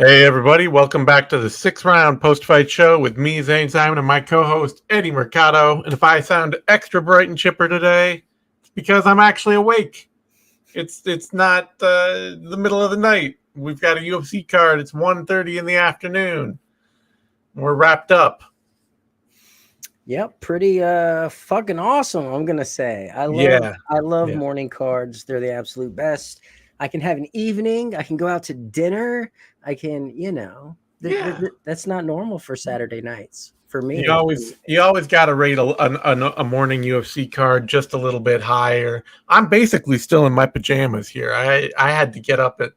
Hey everybody, welcome back to the 6th round post-fight show with me, Zane Simon, and my co-host, Eddie Mercado. And if I sound extra bright and chipper today, it's because I'm actually awake. It's not the middle of the night. We've got a UFC card. It's 1:30 in the afternoon. We're wrapped up. Yep, pretty fucking awesome, I'm gonna say. I love morning cards. They're the absolute best. I can have an evening, I can go out to dinner, I can, that's not normal for Saturday nights for me. You always got to rate a morning UFC card just a little bit higher. I'm basically still in my pajamas here. I had to get up at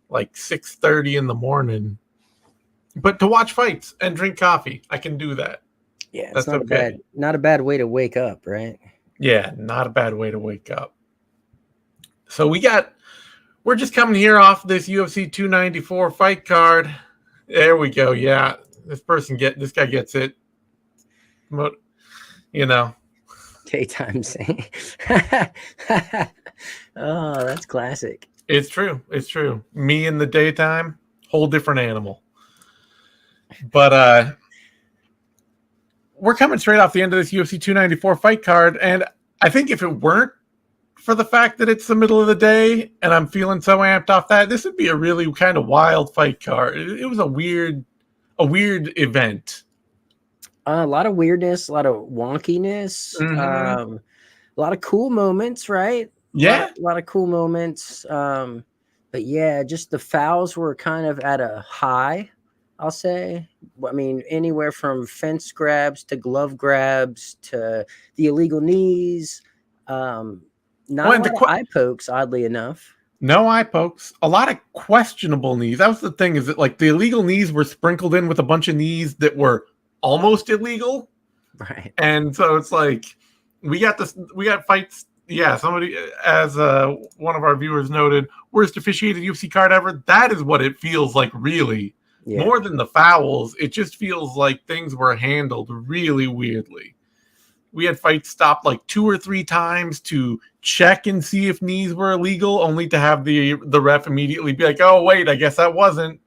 like 6:30 in the morning, but to watch fights and drink coffee, I can do that. Yeah, it's not a bad way to wake up, right? Yeah, not a bad way to wake up. So we're just coming here off this UFC 294 fight card. There we go. Yeah, this guy gets it. Daytime saying. Oh, that's classic. It's true. Me in the daytime, whole different animal. But we're coming straight off the end of this UFC 294 fight card, and I think if it weren't for the fact that it's the middle of the day and I'm feeling so amped off that, this would be a really kind of wild fight card. It was a weird event. A lot of weirdness, a lot of wonkiness, a lot of cool moments, right? Yeah, a lot of cool moments. But yeah, just the fouls were kind of at a high, I'll say. I mean, anywhere from fence grabs to glove grabs to the illegal knees. Not a lot of eye pokes, oddly enough. No eye pokes. A lot of questionable knees. That was the thing, is that like the illegal knees were sprinkled in with a bunch of knees that were almost illegal. Right. And so it's like we got fights. Yeah, somebody, as one of our viewers noted, worst officiated UFC card ever. That is what it feels like, really. Yeah. More than the fouls, it just feels like things were handled really weirdly. We had fights stopped like 2 or 3 times to check and see if knees were illegal, only to have the ref immediately be like, "Oh, wait, I guess that wasn't.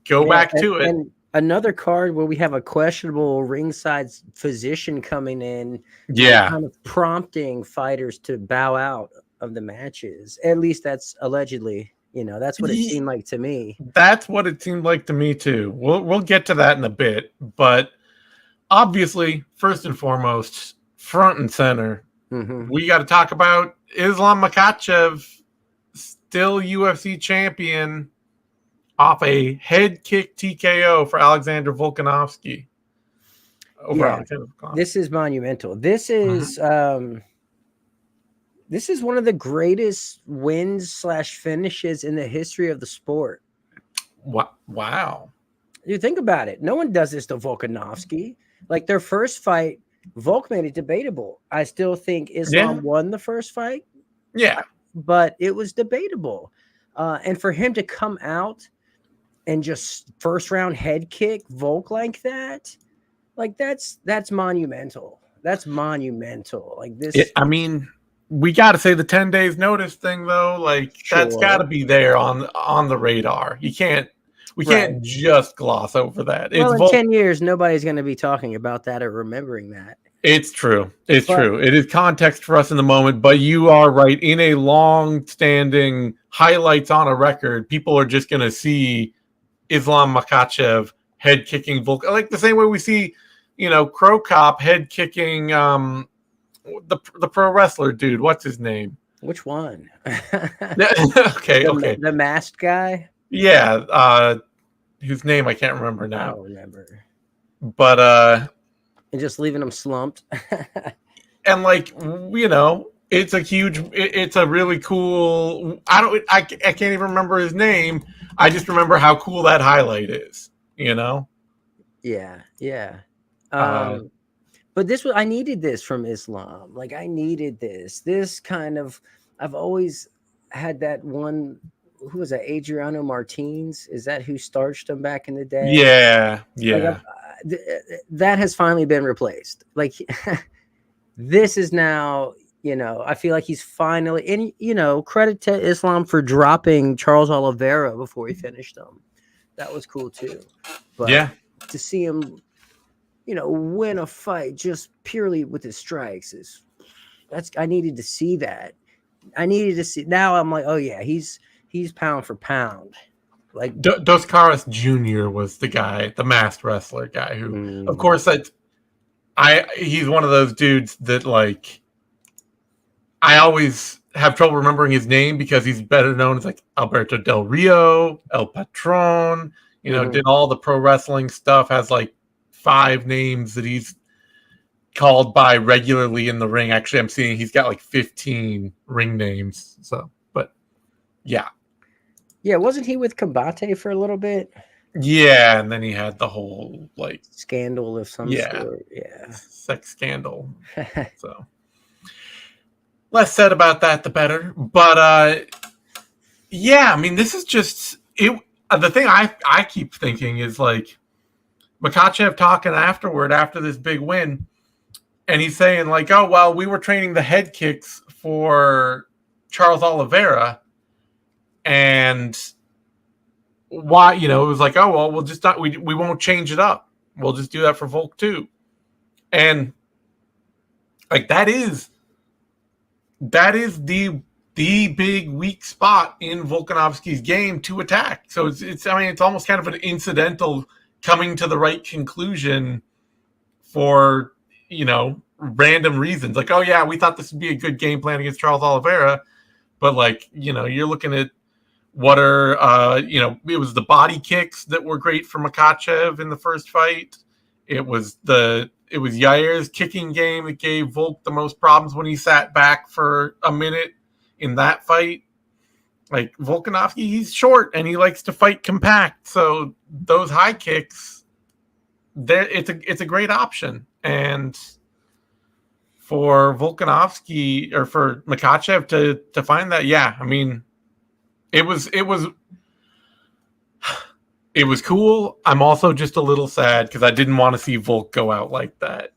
Go back to it." And another card where we have a questionable ringside physician coming in, kind of prompting fighters to bow out of the matches. At least that's allegedly, that's what it seemed like to me. That's what it seemed like to me too. We'll get to that in a bit, but obviously, first and foremost, front and center, we got to talk about Islam Makhachev, still UFC champion, off a head kick TKO for Alexander Volkanovski. This is monumental. This is one of the greatest wins / finishes in the history of the sport. Wow. You think about it. No one does this to Volkanovski. Like their first fight, Volk made it debatable. I still think Islam won the first fight. Yeah. But it was debatable. And for him to come out and just first round head kick Volk like that, like that's monumental. That's monumental. Like this. I mean, we got to say the 10 days notice thing though. Like that's got to be there on the radar. We can't just gloss over that. Well, in 10 years, nobody's going to be talking about that or remembering that. It's true. It's true. It is context for us in the moment, but you are right. In a long-standing highlights on a record, people are just going to see Islam Makhachev head kicking Volk, like the same way we see, Crow Cop head kicking the pro wrestler dude. What's his name? Which one? Okay. The masked guy. Yeah, whose name I can't remember now. I don't remember. But and just leaving him slumped. And like, it's a really cool. I can't even remember his name. I just remember how cool that highlight is. Yeah. But I needed this from Islam. Like I needed this kind of. I've always had that one. Who was that? Adriano Martins? Is that who starched him back in the day? Yeah. Like that has finally been replaced. Like this is now, I feel like he's finally, and credit to Islam for dropping Charles Oliveira before he finished him. That was cool too. But Yeah. to see him, win a fight just purely with his strikes I needed to see that. I needed to see. Now I'm like, oh yeah, he's pound for pound. Like Dos Caras Jr. was the guy, the masked wrestler guy who, of course, he's one of those dudes that like I always have trouble remembering his name because he's better known as like Alberto Del Rio, El Patron, did all the pro wrestling stuff, has like 5 names that he's called by regularly in the ring. Actually, I'm seeing he's got like 15 ring names. So, but yeah. Yeah, wasn't he with Combate for a little bit? Yeah, and then he had the whole like scandal of some sort. Yeah. Sex scandal. So less said about that, the better. But yeah, I mean, this is just it. The thing I keep thinking is like Makhachev talking after this big win, and he's saying like, "Oh well, we were training the head kicks for Charles Oliveira, and why? It was like, oh well, we'll just not we won't change it up. We'll just do that for Volk too." And like that is the big weak spot in Volkanovski's game to attack. So it's almost kind of an incidental coming to the right conclusion for random reasons. Like, oh yeah, we thought this would be a good game plan against Charles Oliveira, but like you're looking at what are it was the body kicks that were great for Makhachev in the first fight. It was Yair's kicking game that gave Volk the most problems when he sat back for a minute in that fight. Like Volkanovski, he's short and he likes to fight compact. So those high kicks, it's a great option. And for Volkanovski or for Makhachev to find that, yeah, I mean, it was cool. I'm also just a little sad because I didn't want to see Volk go out like that,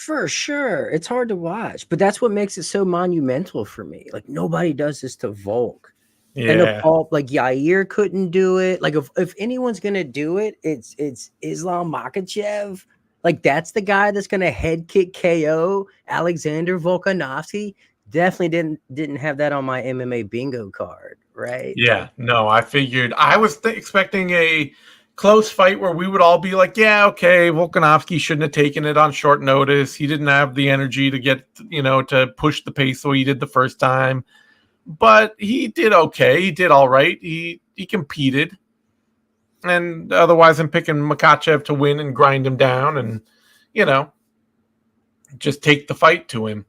For sure. It's hard to watch, but that's what makes it so monumental for me. Like nobody does this to Volk. Yeah. And like Yair couldn't do it. Like if anyone's gonna do it, it's Islam Makhachev. Like that's the guy that's gonna head kick KO Alexander Volkanovski. Definitely didn't have that on my MMA bingo card, right? Yeah, no, I figured I was expecting a close fight where we would all be like, yeah, okay, Volkanovski shouldn't have taken it on short notice. He didn't have the energy to get, to push the pace the way he did the first time. But he did okay. He did all right. He competed. And otherwise, I'm picking Makhachev to win and grind him down and, just take the fight to him.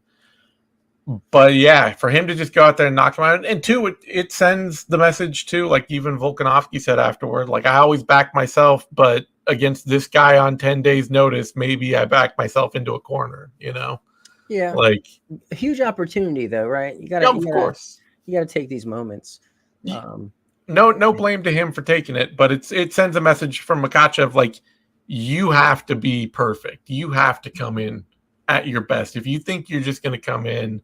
But yeah, for him to just go out there and knock him out, and two, it sends the message too, like even Volkanovski said afterward, like I always back myself, but against this guy on 10 days notice, maybe I back myself into a corner, Yeah. Like a huge opportunity though, right? You course. You gotta take these moments. No blame to him for taking it, but it sends a message from Makhachev, like you have to be perfect. You have to come in at your best. If you think you're just gonna come in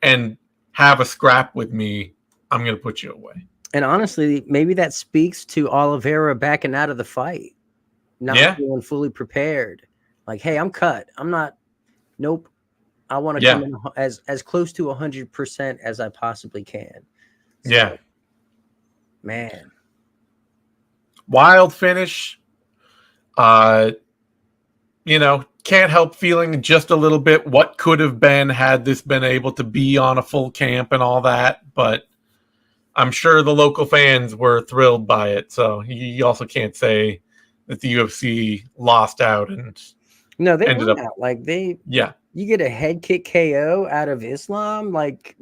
and have a scrap with me, I'm going to put you away. And honestly, maybe that speaks to Oliveira backing out of the fight, not feeling fully prepared. Like, hey, I'm cut. I'm not. Nope. I want to come in as close to 100% as I possibly can. So, man, wild finish. Can't help feeling just a little bit what could have been had this been able to be on a full camp and all that. But I'm sure the local fans were thrilled by it. So you also can't say that the UFC lost out and no, they ended up out. Like you get a head kick KO out of Islam. Like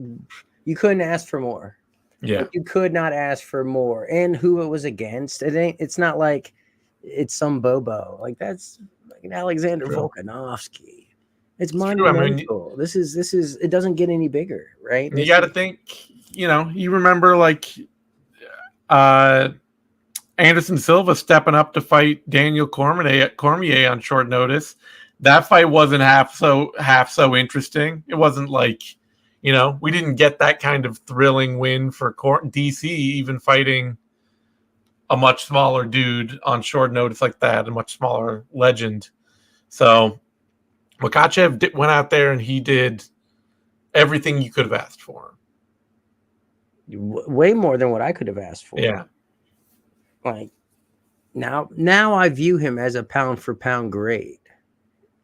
you couldn't ask for more. Yeah, like, you could not ask for more. And who it was against, it's not like it's some Bobo. Like that's like Alexander Volkanovski. It's monumental. I mean, this is it doesn't get any bigger, right? You got to think, you remember like Anderson Silva stepping up to fight Daniel Cormier on short notice. That fight wasn't half so interesting. It wasn't like, we didn't get that kind of thrilling win for DC even fighting a much smaller dude on short notice like that, a much smaller legend. So Makhachev went out there and he did everything you could have asked for. Way more than what I could have asked for. Yeah. Like now I view him as a pound for pound great.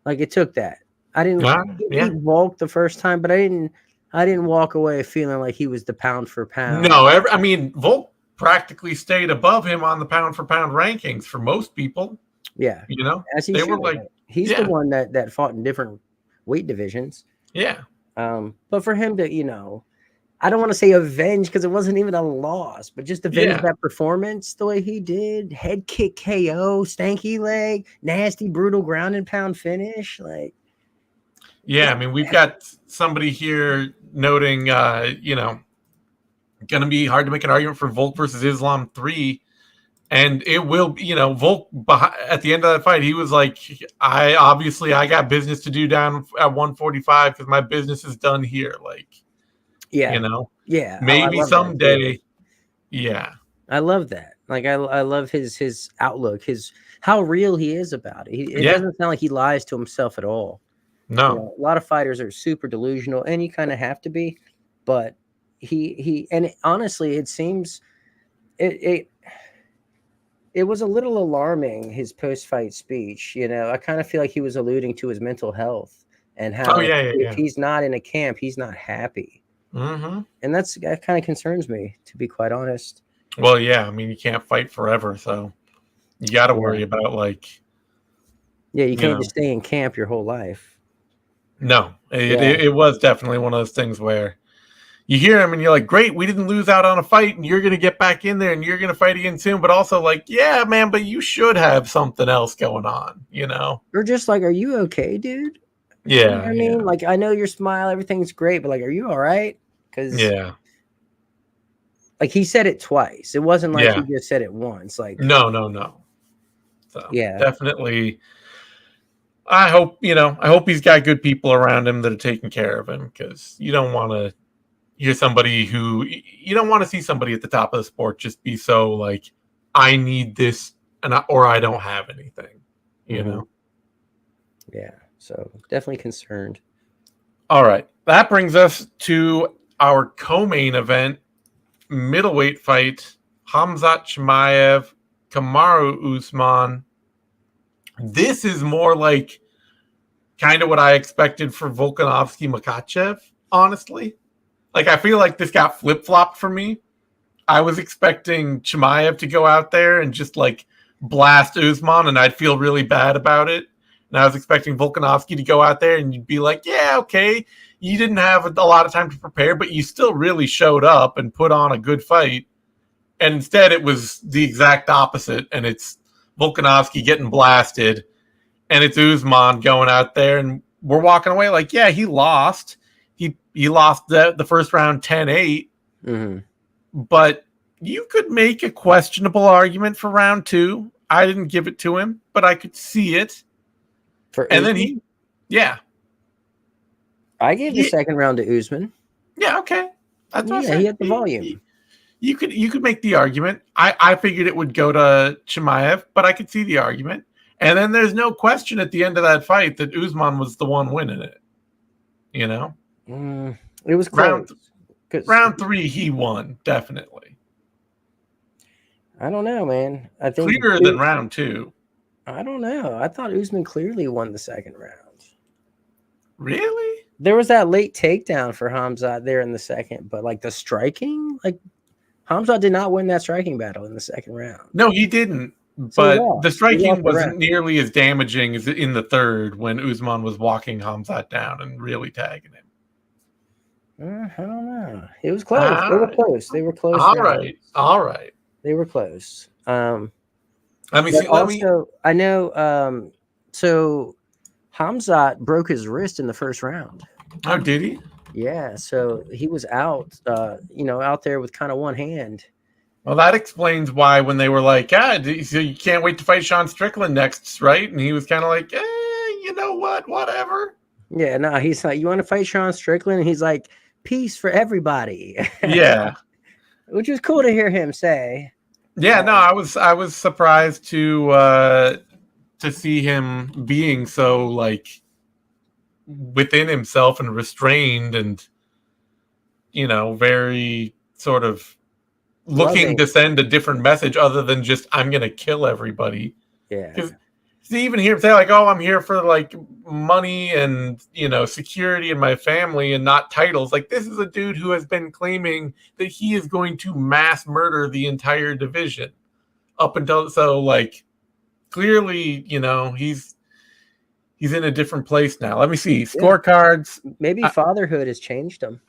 Like it took that. I didn't beat Volk the first time, but I didn't walk away feeling like he was the pound for pound. No, I mean Volk practically stayed above him on the pound for pound rankings for most people. Yeah. You know, they were like, he's the one that fought in different weight divisions. Yeah. But for him to, I don't want to say avenge because it wasn't even a loss, but just avenge that performance the way he did. Head kick KO, stanky leg, nasty, brutal ground and pound finish. Like, yeah, I mean, we've got somebody here noting, going to be hard to make an argument for Volk versus Islam 3. And it will, Volk at the end of that fight, he was like, I got business to do down at 145 because my business is done here. Like, maybe someday. Yeah. I love that. Like, I love his outlook, how real he is about it. It doesn't sound like he lies to himself at all. No. A lot of fighters are super delusional, and you kind of have to be, but honestly, it seems it was a little alarming, his post-fight speech. I kind of feel like he was alluding to his mental health and how if he's not in a camp, he's not happy. Mm-hmm. And that kind of concerns me, to be quite honest. Well, yeah, I mean, you can't fight forever, so you got to worry about you can't just stay in camp your whole life. No, it was definitely one of those things where you hear him and you're like, great, we didn't lose out on a fight and you're going to get back in there and you're going to fight again soon. But also like, yeah, man, but you should have something else going on, Or just like, are you okay, dude? Yeah. I mean, like, I know your smile, everything's great, but like, are you all right? Because like he said it twice. It wasn't like he just said it once. Like, no. So definitely. I hope he's got good people around him that are taking care of him, because you don't want to hear somebody you don't want to see somebody at the top of the sport just be so like, I need this or I don't have anything, Yeah. So definitely concerned. All right. That brings us to our co-main event, middleweight fight, Khamzat Chimaev, Kamaru Usman. This is more like kind of what I expected for Volkanovski Makhachev, honestly. Like, I feel like this got flip-flopped for me. I was expecting Chimaev to go out there and just, like, blast Usman, and I'd feel really bad about it. And I was expecting Volkanovski to go out there and you'd be like, yeah, okay, you didn't have a lot of time to prepare, but you still really showed up and put on a good fight. And instead, it was the exact opposite, and it's Volkanovski getting blasted, and it's Usman going out there, and we're walking away like, yeah, he lost. He lost the first round 10-8. Mm-hmm. But you could make a questionable argument for round 2. I didn't give it to him, but I could see it. Then I gave the second round to Usman. Yeah, okay. That's what he had the volume. You could make the argument. I figured it would go to Chimaev, but I could see the argument. And then there's no question at the end of that fight that Usman was the one winning it. It was close. Round 3, he won, definitely. I don't know, man. I think clearer than round 2. I don't know. I thought Usman clearly won the second round. Really? There was that late takedown for Khamzat there in the second, but like the striking, like Khamzat did not win that striking battle in the second round. No, he didn't. But the striking wasn't nearly as damaging as in the third when Usman was walking Khamzat down and really tagging him. I don't know. It was close. They were close. All right. They were close. Let me see. I know. So Khamzat broke his wrist in the first round. Oh, did he? Yeah. So he was out. Out there with kind of one hand. Well, that explains why when they were like, so you can't wait to fight Sean Strickland next, right? And he was kind of like, you know what, whatever. Yeah. No, he's like, you want to fight Sean Strickland? And he's like, peace for everybody. Yeah. Which was cool to hear him say. Yeah, no, I was surprised to see him being so like within himself and restrained and very sort of looking Loving. to send a different message other than just I'm gonna kill everybody. Yeah. Because to even hear him say like, "Oh, I'm here for like money and security in my family and not titles," like this is a dude who has been claiming that he is going to mass murder the entire division up until like clearly he's in a different place now. Let me see scorecards. Maybe fatherhood has changed him.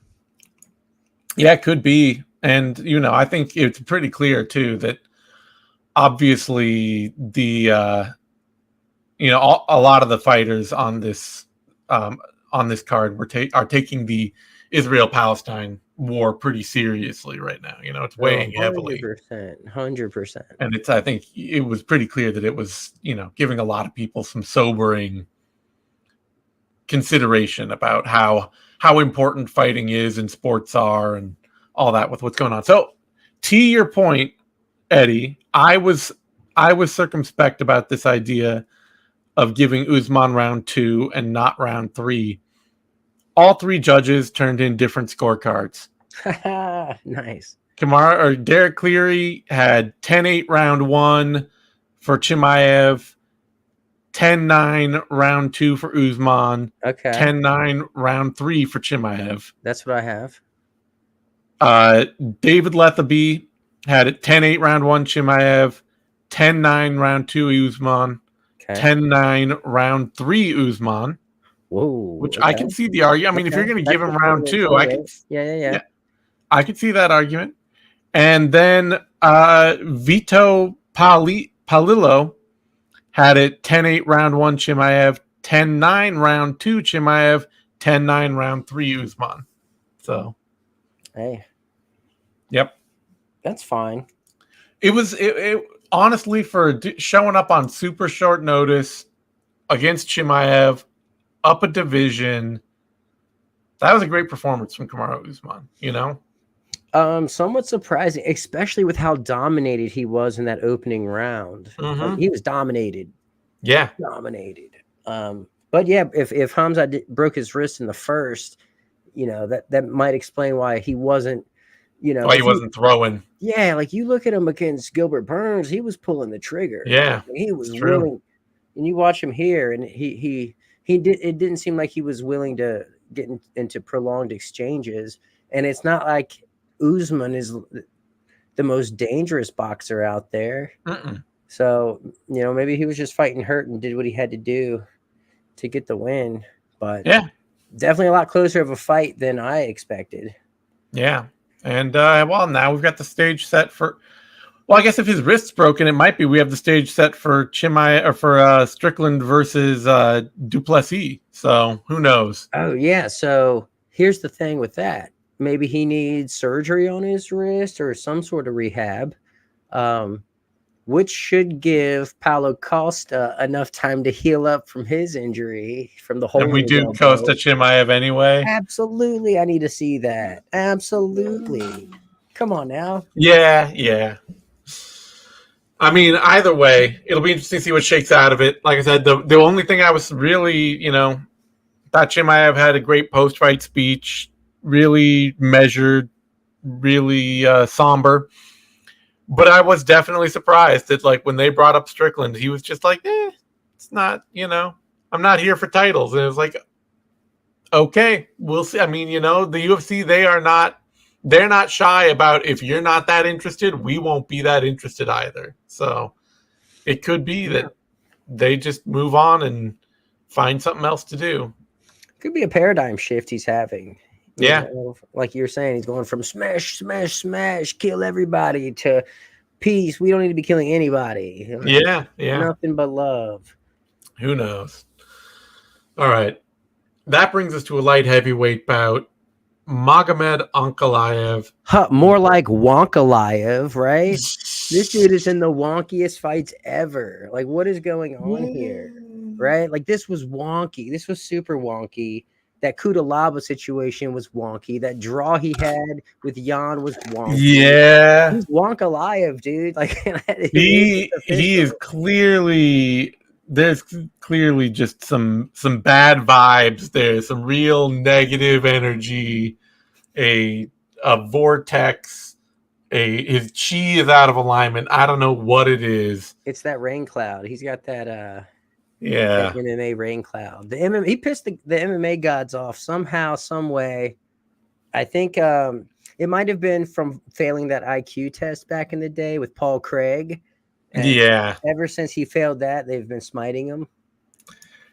Yeah, it could be. And, I think it's pretty clear, too, that obviously a lot of the fighters on this card are taking the Israel-Palestine war pretty seriously right now. It's weighing heavily. 100%. And I think it was pretty clear that it was, giving a lot of people some sobering consideration about how important fighting is and sports are and all that with what's going on. So to your point, Eddie, I was circumspect about this idea of giving Usman round 2 and not round 3. All 3 judges turned in different scorecards. Nice. Derek Cleary had 10-8 round 1 for Chimaev, 10-9 round 2 for Usman. Okay. 10-9 round 3 for Chimaev. That's what I have. David Lethaby had it 10-8 round 1 Chimaev, 10-9 round 2 Usman, 10-9 round 3 Usman. Whoa. Which I can see the argument. I mean, if you're going to give him round 2, I can. Yeah. I could see that argument. And then Vito Palillo had it 10-8 round 1 Chimaev, 10-9 round 2 Chimaev, 10-9 round 3 Usman. So, hey, yep, that's fine. It was honestly for showing up on super short notice against Chimaev, up a division. That was a great performance from Kamaru Usman. Somewhat surprising, especially with how dominated he was in that opening round. Mm-hmm. Like, he was dominated. Yeah, dominated. But yeah, if Hamza broke his wrist in the first, that might explain why he wasn't, why he wasn't throwing. Yeah, like you look at him against Gilbert Burns, he was pulling the trigger. Yeah, he was willing, and you watch him here, and he did. It didn't seem like he was willing to get into prolonged exchanges, and it's not like Usman is the most dangerous boxer out there. Mm-mm. So, maybe he was just fighting hurt and did what he had to do to get the win. But yeah, definitely a lot closer of a fight than I expected. Yeah. And, now we've got the stage set for, I guess if his wrist's broken, it might be we have the stage set for Strickland versus Duplessis. So who knows? Oh, yeah. So here's the thing with that. Maybe he needs surgery on his wrist or some sort of rehab, which should give Paulo Costa enough time to heal up from his injury from the whole. And we do Costa Chimaev anyway. Absolutely, I need to see that. Absolutely, come on now. Yeah. I mean, either way, it'll be interesting to see what shakes out of it. Like I said, the only thing I was really, thought Chimaev had a great post-fight speech, really measured, really somber. But I was definitely surprised that, like, when they brought up Strickland, he was just like, it's not, I'm not here for titles. And it was like, okay, we'll see. I mean, the UFC, they're not shy about if you're not that interested, we won't be that interested either. So it could be that they just move on and find something else to do. Could be a paradigm shift he's having. Yeah. Like you're saying, he's going from smash, kill everybody to peace. We don't need to be killing anybody. Yeah. Nothing but love. Who knows? All right. That brings us to a light heavyweight bout. Magomed Ankalaev. More like Wonkalaev, right? This dude is in the wonkiest fights ever. Like, what is going on here? Right? Like, this was wonky. This was super wonky. That Kudalaba situation was wonky. That draw he had with Jan was wonky. Yeah. He's Wonkalaev, dude. Like he is clearly, there's clearly just some bad vibes there, some real negative energy, a vortex, his chi is out of alignment. I don't know what it is. It's that rain cloud. He's got that that yeah MMA rain cloud. The MMA, he pissed the MMA gods off somehow, some way. I think it might have been from failing that IQ test back in the day with Paul Craig. And ever since he failed that, they've been smiting him.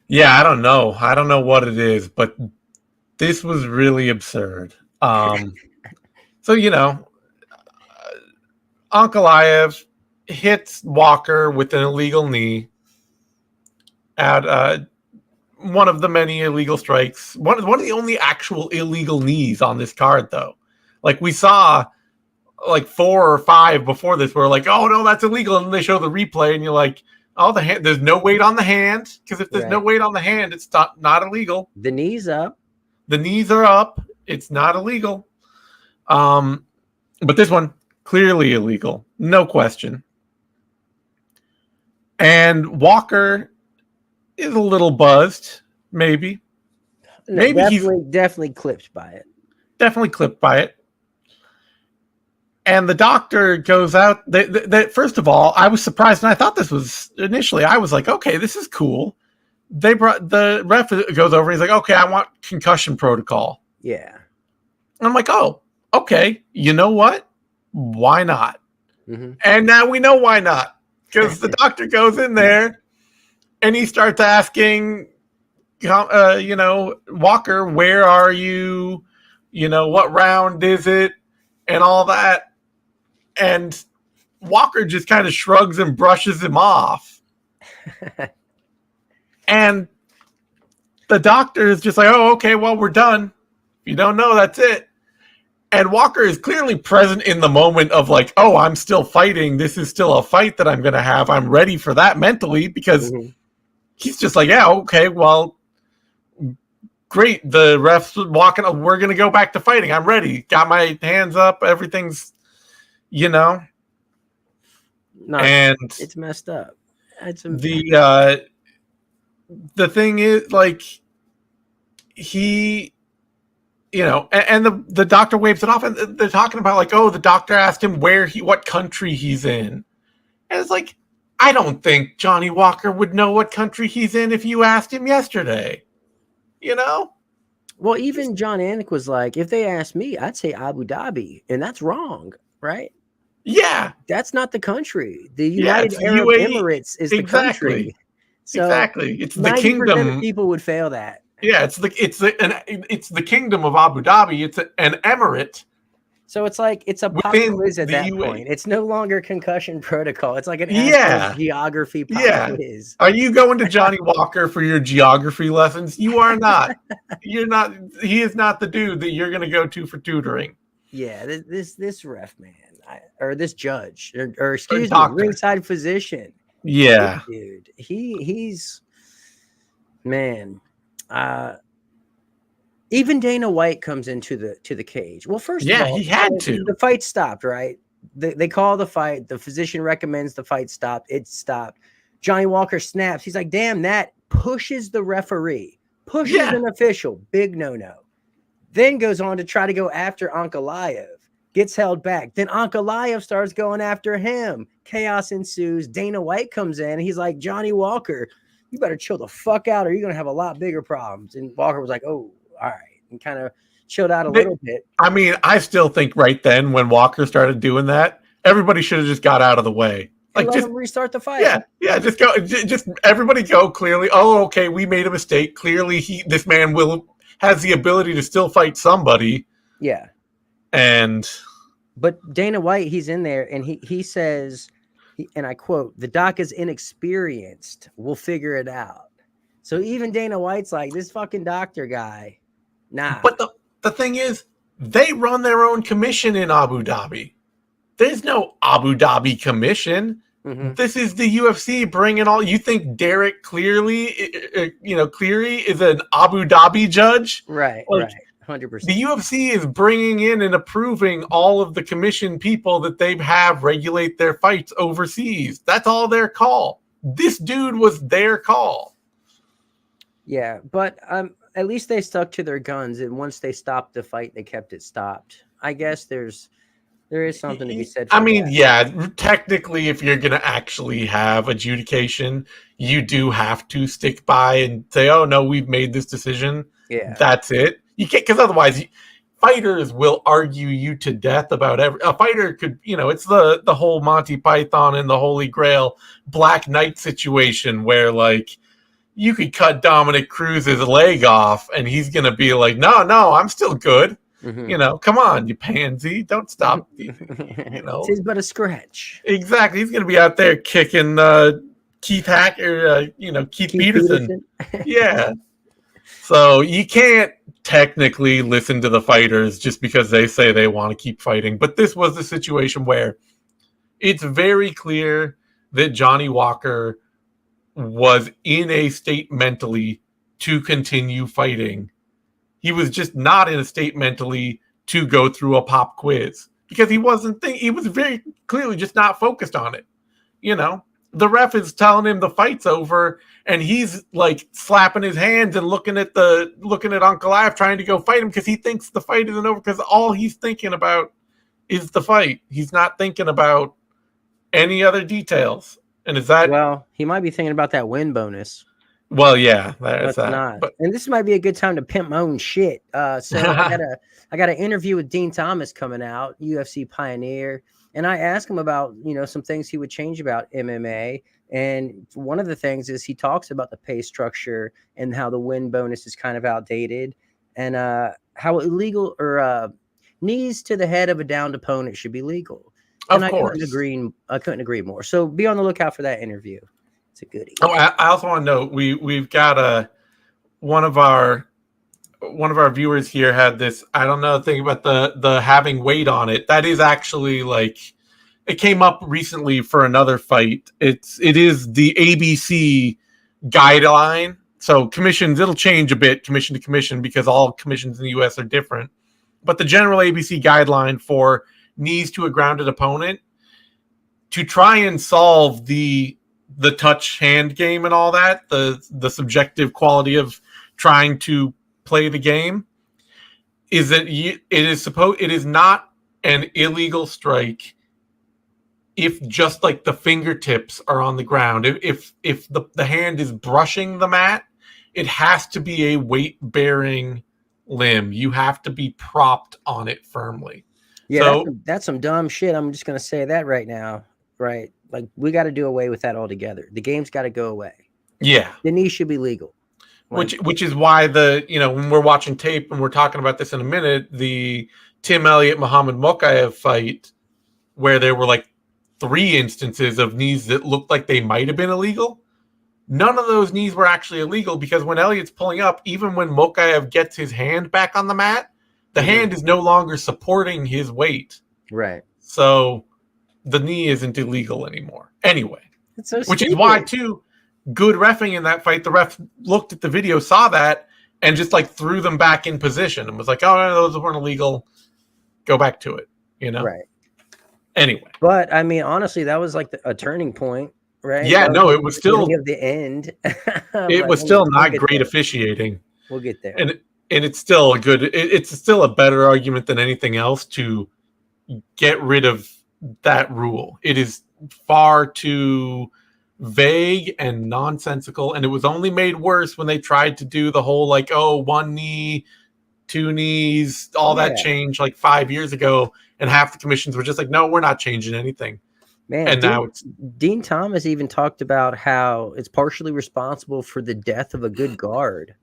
Yeah, I don't know what it is, but this was really absurd. So, you know, Ankalaev hits Walker with an illegal knee at one of the many illegal strikes. One of the only actual illegal knees on this card, though. Like, we saw like 4 or 5 before this where like, oh no, that's illegal, and they show the replay and you're like, oh, the hand, there's no weight on the hand, because if there's no weight on the hand, it's not illegal. The knees up. The knees are up. It's not illegal. But this one, clearly illegal. No question. And Walker is a little buzzed, maybe. Maybe definitely clipped by it. Definitely clipped by it. And the doctor goes out. First of all, I was surprised, and I thought this was initially, I was like, okay, this is cool. They brought the ref goes over. He's like, okay, I want concussion protocol. Yeah. And I'm like, oh, okay. You know what? Why not? Mm-hmm. And now we know why not, because the doctor goes in there and he starts asking, Walker, where are you? You know, what round is it? And all that. And Walker just kind of shrugs and brushes him off. And the doctor is just like, oh, okay, well, we're done. If you don't know, that's it. And Walker is clearly present in the moment of like, oh, I'm still fighting. This is still a fight that I'm going to have. I'm ready for that mentally, because he's just like, yeah, okay, well, great. The ref's walking. We're going to go back to fighting. I'm ready. Got my hands up. Everything's, No, and it's messed up. The thing is, like, he, and the doctor waves it off, and they're talking about like, oh, the doctor asked him what country he's in. And it's like, I don't think Johnny Walker would know what country he's in if you asked him yesterday. Well, even John Anik was like, if they asked me, I'd say Abu Dhabi, and that's wrong, right? Yeah, that's not the country. The United Arab Emirates is the country. So exactly, it's the kingdom. Of people would fail that. Yeah, it's the kingdom of Abu Dhabi. It's an emirate. So it's like it's a pop quiz at that point. It's no longer concussion protocol. It's like an geography pop quiz. Are you going to Johnny Walker for your geography lessons? You are not. You're not. He is not the dude that you're going to go to for tutoring. Yeah, this ref man, or this judge, or excuse me, ringside physician. Yeah, dude, he's man. Even Dana White comes into the cage. Well, first of all, he had to. The fight stopped, right? They call the fight. The physician recommends the fight stop. It stopped. Johnny Walker snaps. He's like, damn, that pushes the referee, pushes an official. Big no-no. Then goes on to try to go after Ankalaev. Gets held back. Then Ankalaev starts going after him. Chaos ensues. Dana White comes in. And he's like, Johnny Walker, you better chill the fuck out or you're going to have a lot bigger problems. And Walker was like, oh, all right. And kind of chilled out a little bit. I mean, I still think right then when Walker started doing that, everybody should have just got out of the way. Like, just restart the fight. Yeah, just go. Just everybody go clearly. Oh, okay, we made a mistake. Clearly, this man has the ability to still fight somebody. Yeah. But Dana White, he's in there, and he says, and I quote, "The doc is inexperienced. We'll figure it out." So even Dana White's like, this fucking doctor guy, nah. But the thing is, they run their own commission in Abu Dhabi. There's no Abu Dhabi commission. This is the UFC bringing all. You think Derek Cleary is an Abu Dhabi judge? Right, Like, right. 100%. The UFC is bringing in and approving all of the commission people that they have regulate their fights overseas. That's all their call. This dude was their call. Yeah, but at least they stuck to their guns, and once they stopped the fight, they kept it stopped. I guess there is something to be said for that. Yeah, technically, if you're going to actually have adjudication, you do have to stick by and say, oh, no, we've made this decision. Yeah. That's it. You can't, because otherwise, fighters will argue you to death about a fighter could, it's the whole Monty Python and the Holy Grail Black Knight situation where, like, you could cut Dominic Cruz's leg off and he's going to be like, no, I'm still good. Come on, you pansy. Don't stop. It's but a scratch. Exactly. He's going to be out there kicking Keith Peterson. Yeah. So you can't technically listen to the fighters just because they say they want to keep fighting. But this was the situation where it's very clear that Johnny Walker was in a state mentally to continue fighting. He was just not in a state mentally to go through a pop quiz because he wasn't he was very clearly just not focused on it. The ref is telling him the fight's over and he's like slapping his hands and looking at Uncle Ive trying to go fight him because he thinks the fight isn't over because all he's thinking about is the fight. He's not thinking about any other details. And is that... Well, he might be thinking about that win bonus. Well, yeah, that's not. And this might be a good time to pimp my own shit. So I got an interview with Dean Thomas coming out, UFC pioneer, and I asked him about some things he would change about MMA. And one of the things is he talks about the pay structure and how the win bonus is kind of outdated, and how illegal or knees to the head of a downed opponent should be legal. And I couldn't agree more. So be on the lookout for that interview. It's a goodie. Oh, I also want to note we've got one of our viewers here had this, I don't know, thing about the having weight on it. That is actually like it came up recently for another fight. It is the ABC guideline. So commissions, it'll change a bit commission to commission because all commissions in the US are different. But the general ABC guideline for knees to a grounded opponent to try and solve the touch hand game and all that, the subjective quality of trying to play the game, is that it is not an illegal strike if just like the fingertips are on the ground. If the hand is brushing the mat, it has to be a weight bearing limb. You have to be propped on it firmly. Yeah, so, that's some dumb shit. I'm just going to say that right now, right? Like, we got to do away with that altogether. The game's got to go away. Yeah. The knee should be legal. Like, which is why when we're watching tape and we're talking about this in a minute, the Tim Elliott Muhammad Mokaev fight where there were like 3 instances of knees that looked like they might have been illegal. None of those knees were actually illegal because when Elliott's pulling up, even when Mokaev gets his hand back on the mat, the hand is no longer supporting his weight. Right. So the knee isn't illegal anymore. Anyway, so which is why, too, good reffing in that fight. The ref looked at the video, saw that, and just like threw them back in position and was like, oh, no, those weren't illegal. Go back to it, Right. Anyway. But, I mean, honestly, that was like a turning point, right? Yeah, no, it was still... of the end. It was still not great officiating. We'll get there. And it's still a good... It's still a better argument than anything else to get rid of that rule. It is far too vague and nonsensical, and it was only made worse when they tried to do the whole like, oh, 1 knee, 2 knees, all that changed like 5 years ago, and half the commissions were just like, no, we're not changing anything. Man, and now it's... Dean Thomas even talked about how it's partially responsible for the death of a good guard.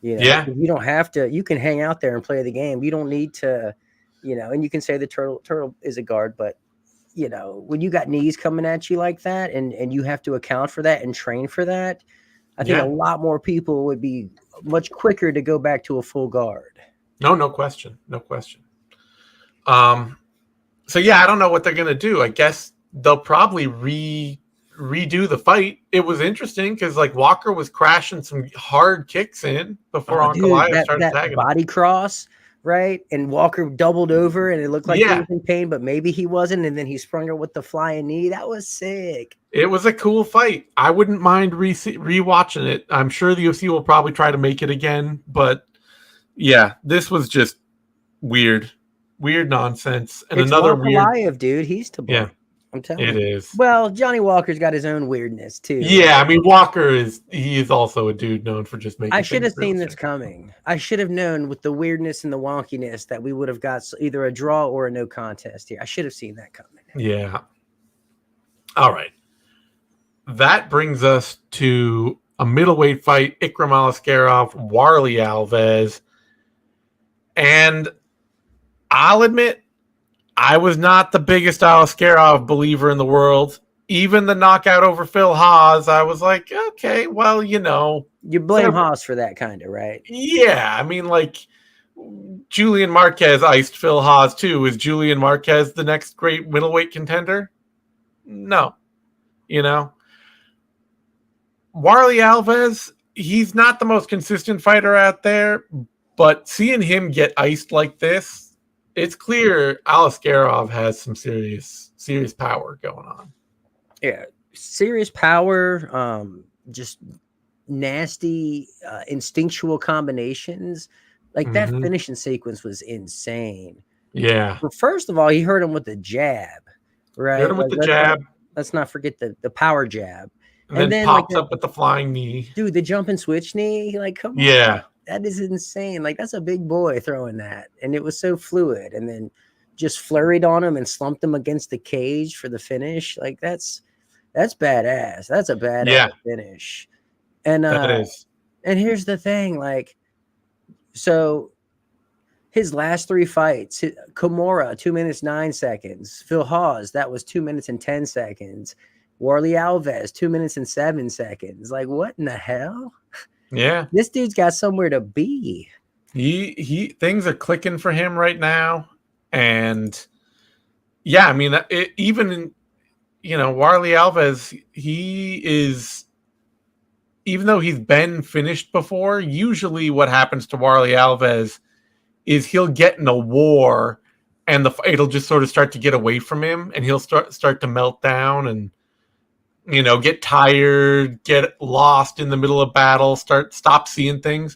Yeah, you don't have to. You can hang out there and play the game. You don't need to, And you can say the turtle is a guard, but when you got knees coming at you like that, and you have to account for that and train for that, I think a lot more people would be much quicker to go back to a full guard. No question. So yeah, I don't know what they're gonna do. I guess they'll probably redo the fight. It was interesting because like Walker was crashing some hard kicks in before Ankalaev started that tagging body cross, right? And Walker doubled over, and it looked like he was in pain, but maybe he wasn't. And then he sprung her with the flying knee. That was sick. It was a cool fight. I wouldn't mind rewatching it. I'm sure the UFC will probably try to make it again, but yeah, this was just weird nonsense. And it's another Makhachev, dude. He's to blame. Yeah, I'm telling you. it is. Well, Johnny Walker's got his own weirdness too. Yeah, I mean Walker is also a dude known for just making. I should have seen this coming. I should have known with the weirdness and the wonkiness that we would have got either a draw or a no contest here. I should have seen that coming. Yeah. All right. That brings us to a middleweight fight: Ikram Aliskerov, Warley Alves, and I'll admit, I was not the biggest Aliskerov believer in the world. Even the knockout over Phil Haas, I was like, okay, well, you blame Haas for that kind of, right? Yeah, I mean, like Julian Marquez iced Phil Haas too. Is Julian Marquez the next great middleweight contender? No, Warley Alves, he's not the most consistent fighter out there, but seeing him get iced like this, it's clear Aliskerov has some serious power going on. Yeah, serious power, just nasty, instinctual combinations. Like that finishing sequence was insane. Yeah. Well, first of all, he hurt him with the jab, right? Hurt him with the jab. Let's not forget the power jab. And then pops up with the flying knee. Dude, the jump and switch knee, like, come on. Yeah. That is insane. Like, that's a big boy throwing that. And it was so fluid. And then just flurried on him and slumped him against the cage for the finish. Like, that's badass. That's a badass finish. And that is. And here's the thing, like, so his last 3 fights, Kimura, 2 minutes 9 seconds. Phil Haas, that was 2 minutes and 10 seconds. Warley Alves, 2 minutes and 7 seconds. Like, what in the hell? Yeah, this dude's got somewhere to be. He things are clicking for him right now, and yeah, I mean, even Warley Alves, he is, even though he's been finished before, usually what happens to Warley Alves is he'll get in a war, and it'll just sort of start to get away from him, and he'll start to melt down and get tired, get lost in the middle of battle, stop seeing things.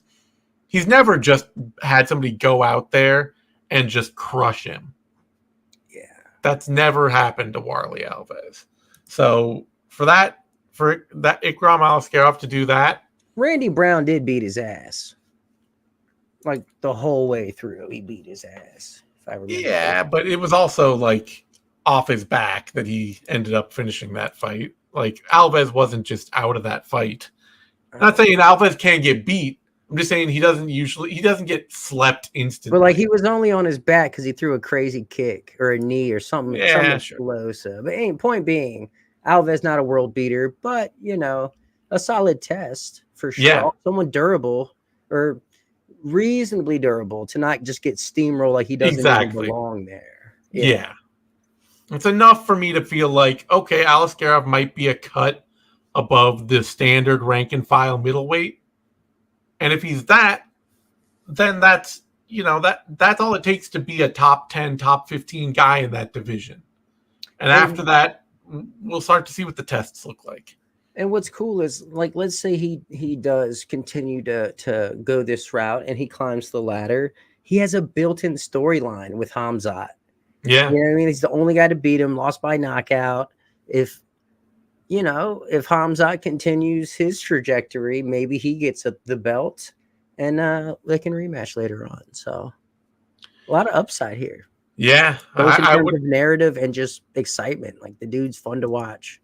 He's never just had somebody go out there and just crush him. Yeah. That's never happened to Warley Alves. So for that Ikram Aliskerov to do that. Randy Brown did beat his ass. Like the whole way through, he beat his ass. If I remember. Yeah, but it was also like off his back that he ended up finishing that fight. Like Alves wasn't just out of that fight. I'm not saying Alves can't get beat. I'm just saying he doesn't get slept instantly. But like he was only on his back because he threw a crazy kick or a knee or something. Yeah, something sure. explosive. But point being, Alves not a world beater, but a solid test for sure. Yeah. Someone durable or reasonably durable to not just get steamrolled like he doesn't even belong there. Yeah. It's enough for me to feel like, okay, Aliskerov might be a cut above the standard rank and file middleweight. And if he's that, then that's all it takes to be a top 10, top 15 guy in that division. And after that, we'll start to see what the tests look like. And what's cool is, like, let's say he does continue to go this route and he climbs the ladder. He has a built-in storyline with Khamzat. Yeah. You know what I mean? He's the only guy to beat him, lost by knockout. If Khamzat continues his trajectory, maybe he gets the belt and they can rematch later on. So a lot of upside here. Yeah. Both in terms of narrative and just excitement. Like, the dude's fun to watch.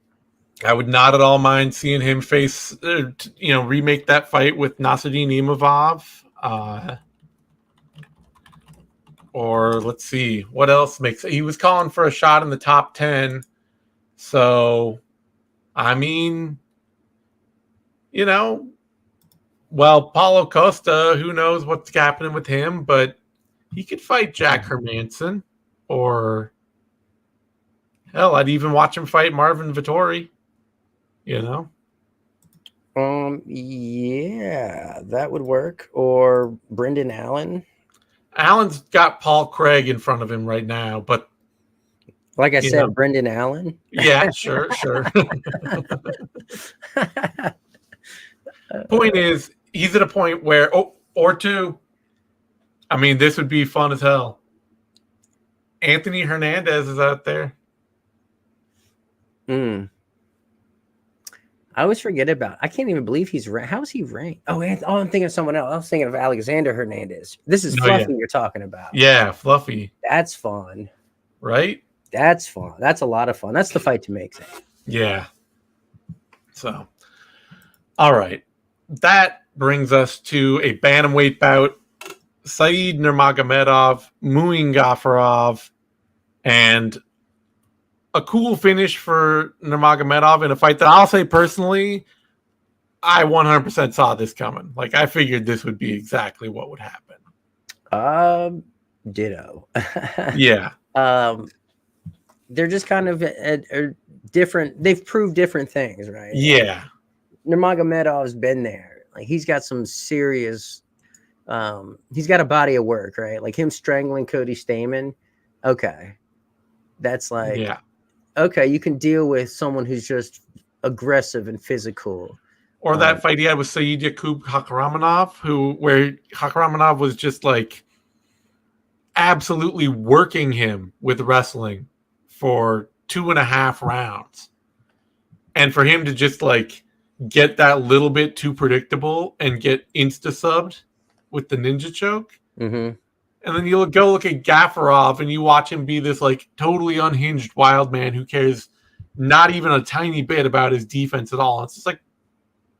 I would not at all mind seeing him face, remake that fight with Nasruddin Imavov. Or let's see, what else he was calling for a shot in the top 10. So, I mean, Paulo Costa, who knows what's happening with him, but he could fight Jack Hermanson or Hell, I'd even watch him fight Marvin Vettori. You know? Yeah, that would work. Or Brendan Allen. Allen's got Paul Craig in front of him right now, but like I said, Brendan Allen. Yeah, sure. Point is, he's at a point where, or two. I mean, this would be fun as hell. Anthony Hernandez is out there. I always forget about. I can't even believe he's ranked. How is he ranked? Oh, I'm thinking of someone else. I was thinking of Alexander Hernandez. This is Fluffy you're talking about. Yeah, Fluffy. That's fun, right? That's fun. That's a lot of fun. That's the fight to make. Yeah. So, all right. That brings us to a bantamweight bout. Said Nurmagomedov, Muin Gafurov, and a cool finish for Nurmagomedov in a fight that I'll say personally, I 100% saw this coming. Like, I figured this would be exactly what would happen. Ditto. Yeah. They're just kind of different. They've proved different things, right? Yeah. Nurmagomedov's been there. Like, he's got some serious. He's got a body of work, right? Like him strangling Cody Stamann. Okay, that's like, yeah. Okay, you can deal with someone who's just aggressive and physical. Or that fight he had with Said Yakub Hakhramonov, where Hakhramonov was just like absolutely working him with wrestling for 2.5 rounds. And for him to just like get that little bit too predictable and get insta-subbed with the ninja choke. Mm-hmm. And then you go look at Gafurov and you watch him be this like totally unhinged wild man who cares not even a tiny bit about his defense at all. It's just like,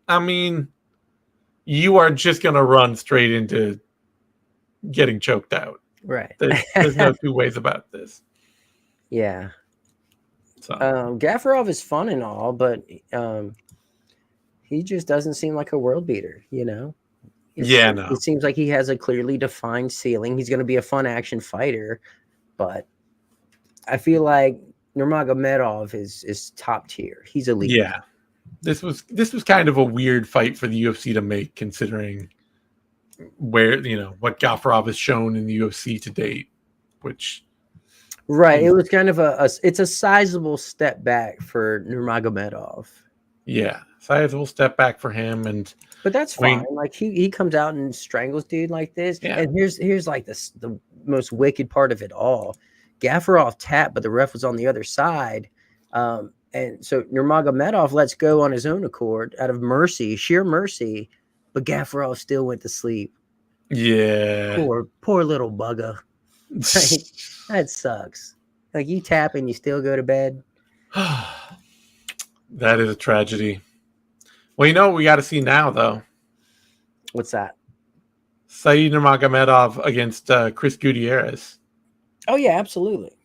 I mean, you are just going to run straight into getting choked out. Right. There's no two ways about this. Yeah. So. Gafurov is fun and all, but he just doesn't seem like a world beater, you know? It seems like he has a clearly defined ceiling. He's going to be a fun action fighter, but I feel like Nurmagomedov is top tier. He's elite. Yeah. This was kind of a weird fight for the UFC to make, considering where, what Gafurov has shown in the UFC to date, which. Right. It was kind of it's a sizable step back for Nurmagomedov. Yeah. Sizable step back for him. But that's fine. Like he comes out and strangles dude like this. Yeah. And here's like the most wicked part of it all. Gafurov tapped, but the ref was on the other side. And so Nurmagomedov lets go on his own accord out of mercy, sheer mercy, but Gafurov still went to sleep. Yeah. Poor little bugger. Like, that sucks. Like, you tap and you still go to bed. That is a tragedy. Well, you know what we got to see now, though? What's that? Said Nurmagomedov against Chris Gutierrez. Oh, yeah, absolutely.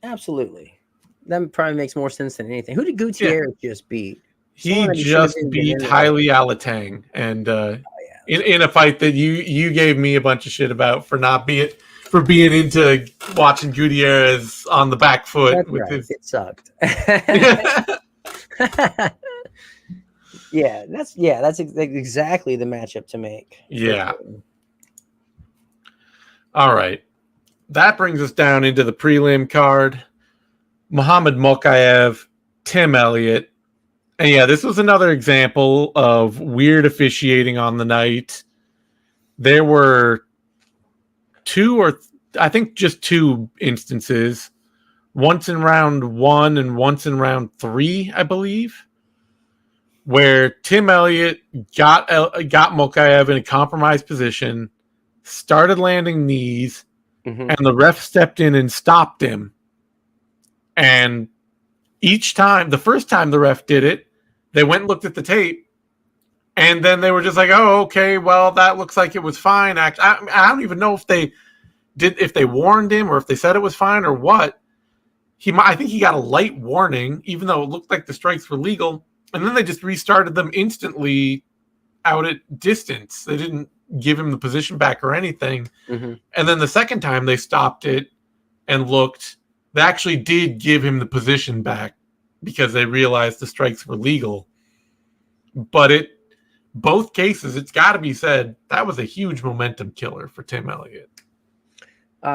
Absolutely. That probably makes more sense than anything. Who did Gutierrez just beat? He just beat Haile Alatang, and in a fight that you gave me a bunch of shit about for being into watching Gutierrez on the back foot. That's right. It sucked. That's exactly the matchup to make. Yeah. All right. That brings us down into the prelim card. Muhammad Makhachev, Tim Elliott. And yeah, this was another example of weird officiating on the night. There were just two instances. Once in round 1 and once in round 3, I believe, where Tim Elliott got Makhachev in a compromised position, started landing knees, and the ref stepped in and stopped him. And each time, the first time the ref did it, they went and looked at the tape, and then they were just like, "Oh, okay, well, that looks like it was fine." I don't even know if they warned him or if they said it was fine or what. I think he got a light warning, even though it looked like the strikes were legal, and then they just restarted them instantly out at distance. They didn't give him the position back or anything. And then the second time they stopped it and looked, they actually did give him the position back because they realized the strikes were legal. But both cases, it's got to be said, that was a huge momentum killer for Tim Elliott.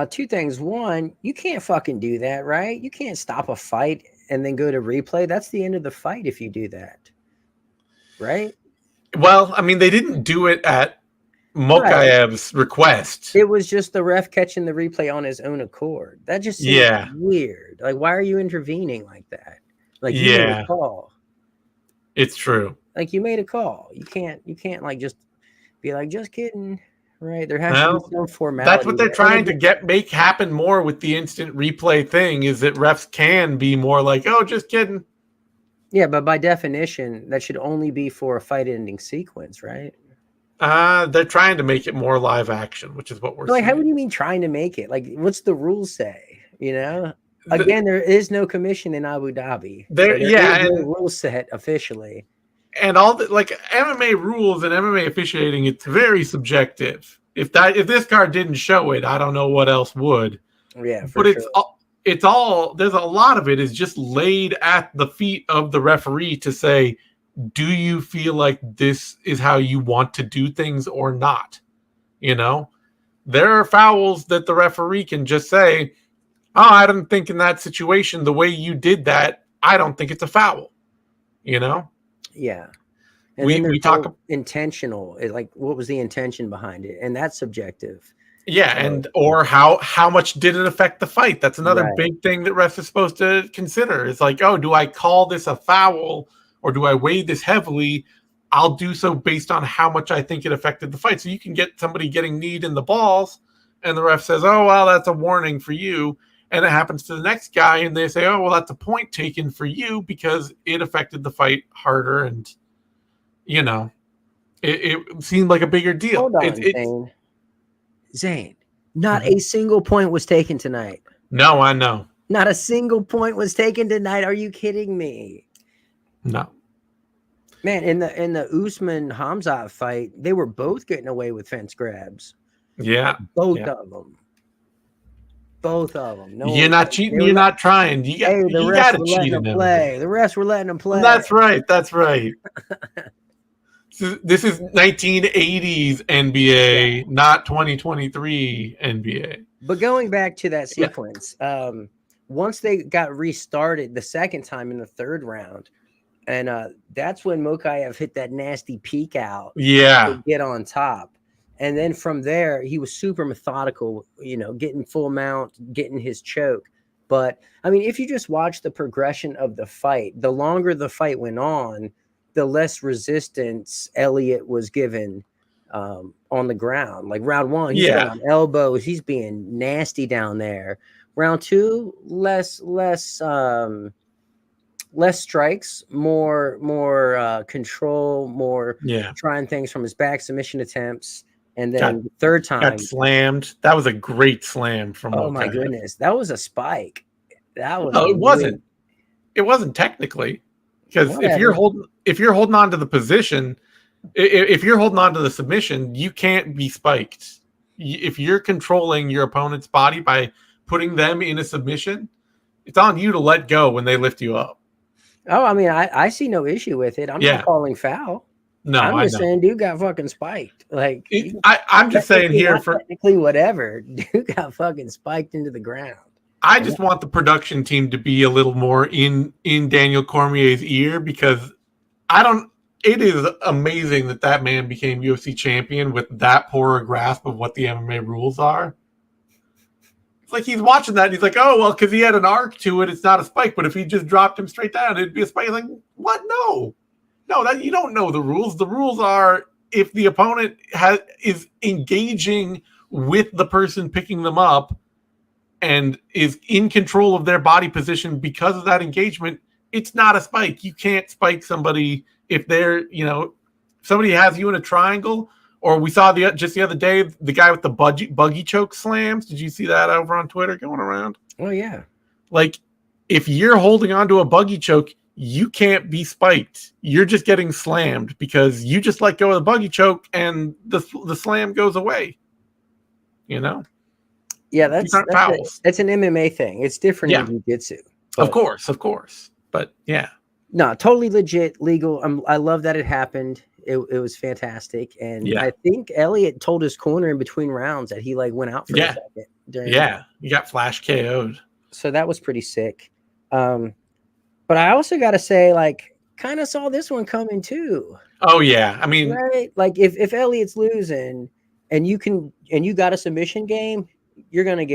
Two things. One, you can't fucking do that, right? You can't stop a fight and then go to replay. That's the end of the fight if you do that, right? Well, I mean, they didn't do it at Makhachev's request. It was just the ref catching the replay on his own accord. That just seems weird. Like, why are you intervening like that? Like, you made a call. It's true. Like, you made a call. You can't like just be like, just kidding. Right. There has to be some formality. That's what they're trying to make happen more with the instant replay thing, is that refs can be more like, oh, just kidding. Yeah, but by definition, that should only be for a fight ending sequence, right? They're trying to make it more live action, which is what we're like, seeing. how do you mean trying to make it? Like, what's the rules say? You know? Again, there is no commission in Abu Dhabi. There is no rule set officially. And all the MMA rules and MMA officiating, it's very subjective. If this card didn't show it, I don't know what else would. Yeah, but it's all there's a lot of it is just laid at the feet of the referee to say, do you feel like this is how you want to do things or not? You know, there are fouls that the referee can just say, oh, I don't think in that situation, the way you did that, I don't think it's a foul. You know? Yeah. And we talk intentional. Like, what was the intention behind it? And that's subjective. Yeah, or how much did it affect the fight? That's another big thing that refs are supposed to consider. It's like, oh, do I call this a foul or do I weigh this heavily? I'll do so based on how much I think it affected the fight. So you can get somebody getting kneed in the balls and the ref says, oh, well, that's a warning for you. And it happens to the next guy and they say, oh, well, that's a point taken for you because it affected the fight harder. And, you know, it seemed like a bigger deal. Hold on, Zane, not a single point was taken tonight. No, I know. Not a single point was taken tonight. Are you kidding me? No. Man, in the Usman Hamzat fight, they were both getting away with fence grabs. Yeah. Both of them. Both of them. No, you're not cheating. You're not trying. You got to cheat in them. Play. The rest were letting them play. That's right. That's right. This is 1980s NBA, not 2023 NBA. But going back to that sequence, once they got restarted the second time in the third round, and that's when Makhachev hit that nasty peek out to get on top. And then from there, he was super methodical, you know, getting full mount, getting his choke. But, I mean, if you just watch the progression of the fight, the longer the fight went on, the less resistance Elliott was given on the ground. Like round one, he's on elbows. He's being nasty down there. Round two, less strikes, more control, more trying things from his back, submission attempts. And then the third time got slammed. That was a great slam from my goodness. That was a spike. That was it wasn't. It wasn't technically. Because if you're holding on to the position, if you're holding on to the submission, you can't be spiked. If you're controlling your opponent's body by putting them in a submission, it's on you to let go when they lift you up. Oh, I mean, I see no issue with it. I'm not calling foul. No, I'm just saying, dude got fucking spiked. Like, I'm just saying here for technically whatever, dude got fucking spiked into the ground. I just want the production team to be a little more in Daniel Cormier's ear, because it is amazing that man became UFC champion with that poor a grasp of what the MMA rules are. It's like he's watching that and he's like, oh, well, because he had an arc to it, it's not a spike. But if he just dropped him straight down, it'd be a spike. Like, what? No, that you don't know the rules. The rules are if the opponent is engaging with the person picking them up and is in control of their body position because of that engagement, it's not a spike. You can't spike somebody if they're, somebody has you in a triangle. Or we saw just the other day, the guy with the buggy choke slams. Did you see that over on Twitter going around? Oh, yeah. Like, if you're holding onto a buggy choke, you can't be spiked. You're just getting slammed because you just let go of the buggy choke and the slam goes away. Yeah, These aren't fouls. that's an MMA thing. It's different Yeah. in jiu-jitsu. Of course. But yeah. No, totally legit, legal. I love that it happened. It was fantastic. And I think Elliott told his corner in between rounds that he like went out for a second. You got flash KO'd. So that was pretty sick. But I also got to say, like, kind of saw this one coming too. Oh yeah, I mean, right? Like if Elliott's losing and you got a submission game, you're gonna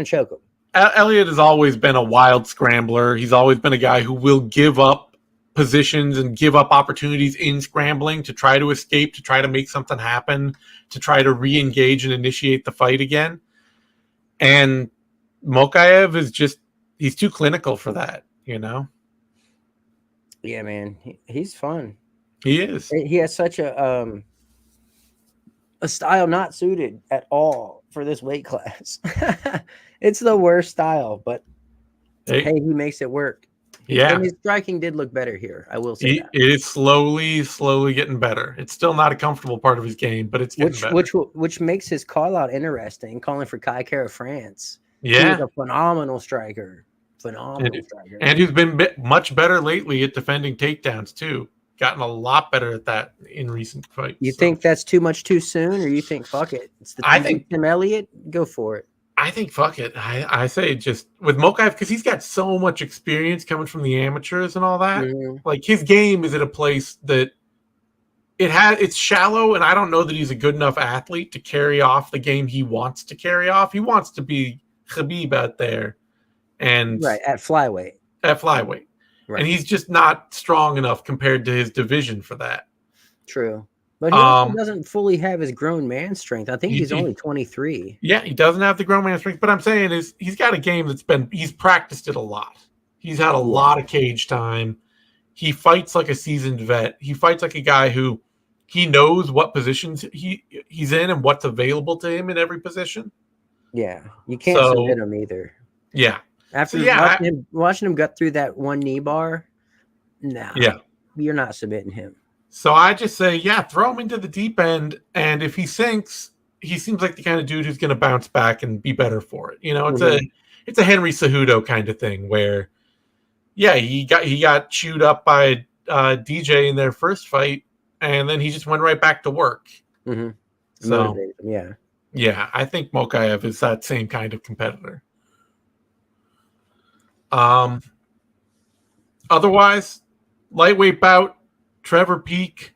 choke him. Elliott has always been a wild scrambler. He's always been a guy who will give up positions and give up opportunities in scrambling to try to escape, to try to make something happen, to try to re-engage and initiate the fight again. And Makhachev is he's too clinical for that, you know? Yeah, man. He's fun. He is. He has such a style not suited at all for this weight class. It's the worst style, but hey, he makes it work. Yeah. And his striking did look better here. I will say that. It is slowly getting better. It's still not a comfortable part of his game, but it's getting better. Which makes his call out interesting, calling for Kai Kara France. Yeah. He's a phenomenal striker. And who's been much better lately at defending takedowns too. Gotten a lot better at that in recent fights. You think that's too much too soon, or you think fuck it? I think Tim Elliott, go for it. I think fuck it. I say just with Makhachev, because he's got so much experience coming from the amateurs and all that. Mm-hmm. Like his game is at a place that it's shallow, and I don't know that he's a good enough athlete to carry off the game he wants to carry off. He wants to be Khabib out there. And at flyweight. Right. And he's just not strong enough compared to his division for that. True. But he also doesn't fully have his grown man strength. I think he's only 23. Yeah, he doesn't have the grown man strength. But I'm saying is he's got a game he's practiced it a lot. He's had a lot of cage time. He fights like a seasoned vet. He fights like a guy who he knows what positions he's in and what's available to him in every position. Yeah, you can't submit him either. Yeah. After watching him gut through that one knee bar, you're not submitting him. So I just say, throw him into the deep end, and if he sinks, he seems like the kind of dude who's going to bounce back and be better for it. You know, it's a Henry Cejudo kind of thing where, he got chewed up by DJ in their first fight, and then he just went right back to work. Mm-hmm. So I think Makhachev is that same kind of competitor. Otherwise, lightweight bout, Trevor Peek,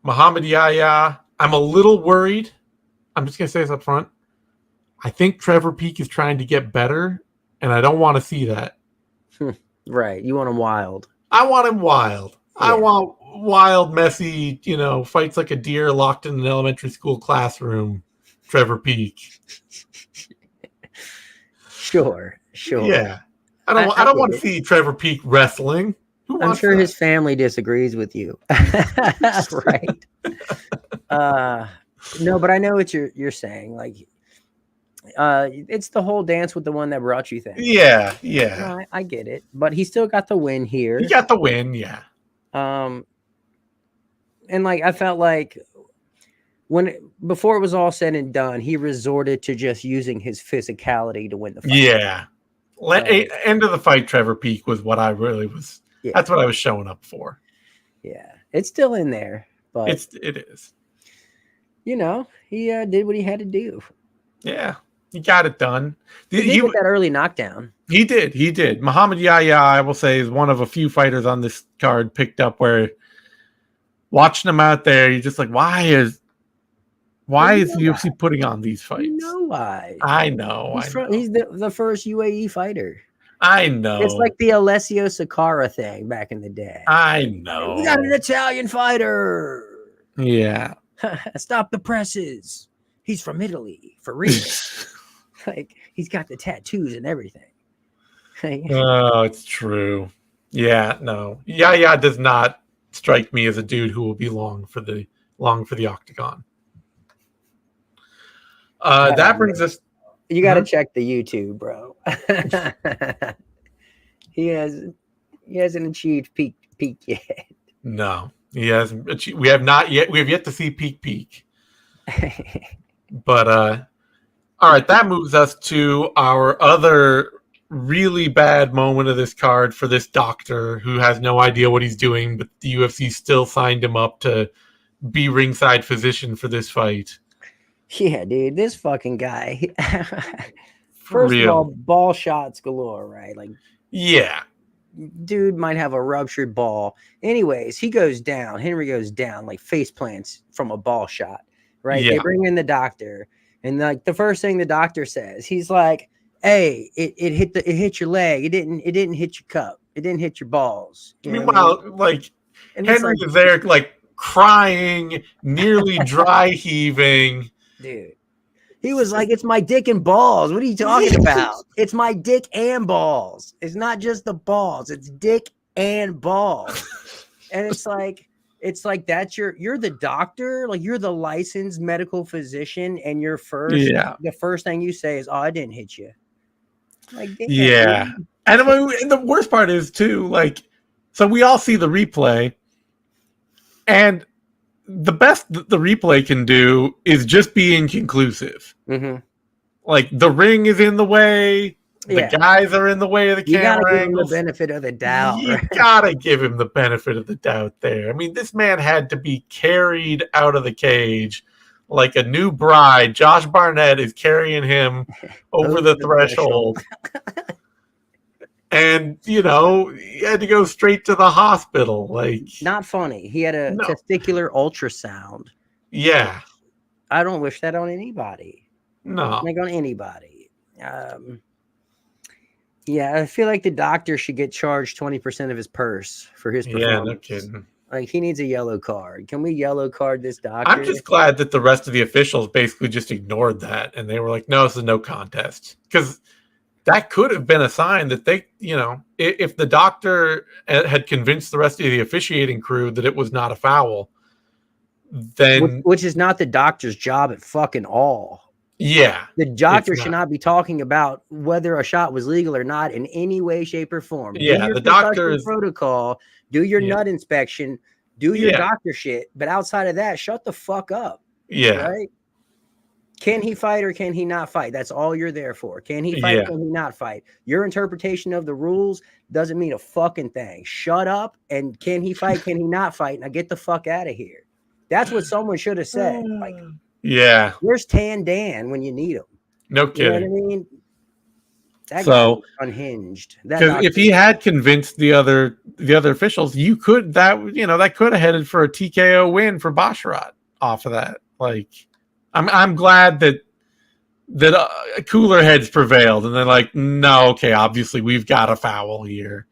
Muhammad Yahya. I'm a little worried. I'm just going to say this up front. I think Trevor Peek is trying to get better, and I don't want to see that. Right. You want him wild. I want him wild. Yeah. I want wild, messy, fights like a deer locked in an elementary school classroom, Trevor Peek. Sure. Yeah. I don't want to see Trevor Peek wrestling. I'm sure his family disagrees with you. Right. No, but I know what you're saying. Like, it's the whole dance with the one that brought you thing. Yeah. No, I get it. But he still got the win here. He got the win, yeah. And like I felt like before it was all said and done, he resorted to just using his physicality to win the fight. Yeah. End of the fight, Trevor Peek was what I really was. Yeah. That's what I was showing up for. Yeah, it's still in there, but it is. He did what he had to do. Yeah, he got it done. He did get that early knockdown. He did. Muhammad Yahya, I will say, is one of a few fighters on this card picked up where watching him out there, you're just like, why is the UFC putting on these fights? You know why? I know. He's the first UAE fighter. I know. It's like the Alessio Sakara thing back in the day. I know. We got an Italian fighter. Yeah. Stop the presses. He's from Italy, for real. Like, he's got the tattoos and everything. Oh, it's true. Yeah, no. Yahya does not strike me as a dude who will be long for the octagon. That brings us. You got to check the YouTube, bro. He hasn't achieved peak yet. No, he hasn't achieved. We have not yet. We have yet to see peak. But All right, that moves us to our other really bad moment of this card for this doctor who has no idea what he's doing, but the UFC still signed him up to be ringside physician for this fight. Yeah, dude, this fucking guy. For First of all, real. ball shots galore, right? Like, Yeah. dude might have a ruptured ball. Anyways, he goes down. Henry goes down, like face plants from a ball shot, right? They Yeah. bring in the doctor, and like the first thing the doctor says, he's like, "Hey, it hit your leg. It didn't hit your cup. It didn't hit your balls." You know what I mean? Meanwhile, like, And it's Henry like, is there, like, crying, nearly dry heaving. dude. He was like, "It's my dick and balls. What are you talking about? It's my dick and balls. It's not just the balls. It's dick and balls." And it's like that's you're the doctor, like you're the licensed medical physician, and the first thing you say is, "Oh, I didn't hit you." Like, damn, Yeah. dude. And the worst part is too, like, so we all see the replay, and the best that the replay can do is just be inconclusive. Mm-hmm. Like, the ring is in the way, the guys are in the way of the camera gotta give angles. him the benefit of the doubt. You Right? gotta give him the benefit of the doubt there. I mean, this man had to be carried out of the cage like a new bride. Josh Barnett is carrying him over the threshold. And, you know, he had to go straight to the hospital. Like, not funny. He had a testicular ultrasound. Yeah. I don't wish that on anybody. No. Like, on anybody. Yeah, I feel like the doctor should get charged 20% of his purse for his performance. Yeah, no kidding. Like, he needs a yellow card. Can we yellow card this doctor? I'm just glad that the rest of the officials basically just ignored that, and they were like, no, this is no contest. Because that could have been a sign that they, you know, if the doctor had convinced the rest of the officiating crew that it was not a foul, then... Which is not the doctor's job at fucking all. Yeah. The doctor should not be talking about whether a shot was legal or not in any way, shape, or form. Yeah, the doctor's protocol, do your nut inspection, do your doctor shit. But outside of that, shut the fuck up. Yeah. Right? Can he fight or can he not fight? That's all you're there for. Can he fight or can he not fight? Your interpretation of the rules doesn't mean a fucking thing. Shut up, and can he fight, can he not fight? Now get the fuck out of here. That's what someone should have said. Like, yeah. Where's Tan Dan when you need him? No kidding. You know what I mean? That guy was unhinged. Because if he had convinced the other officials, that could have headed for a TKO win for Basharat off of that. Like, I'm glad that cooler heads prevailed, and they're like, no, okay, obviously we've got a foul here.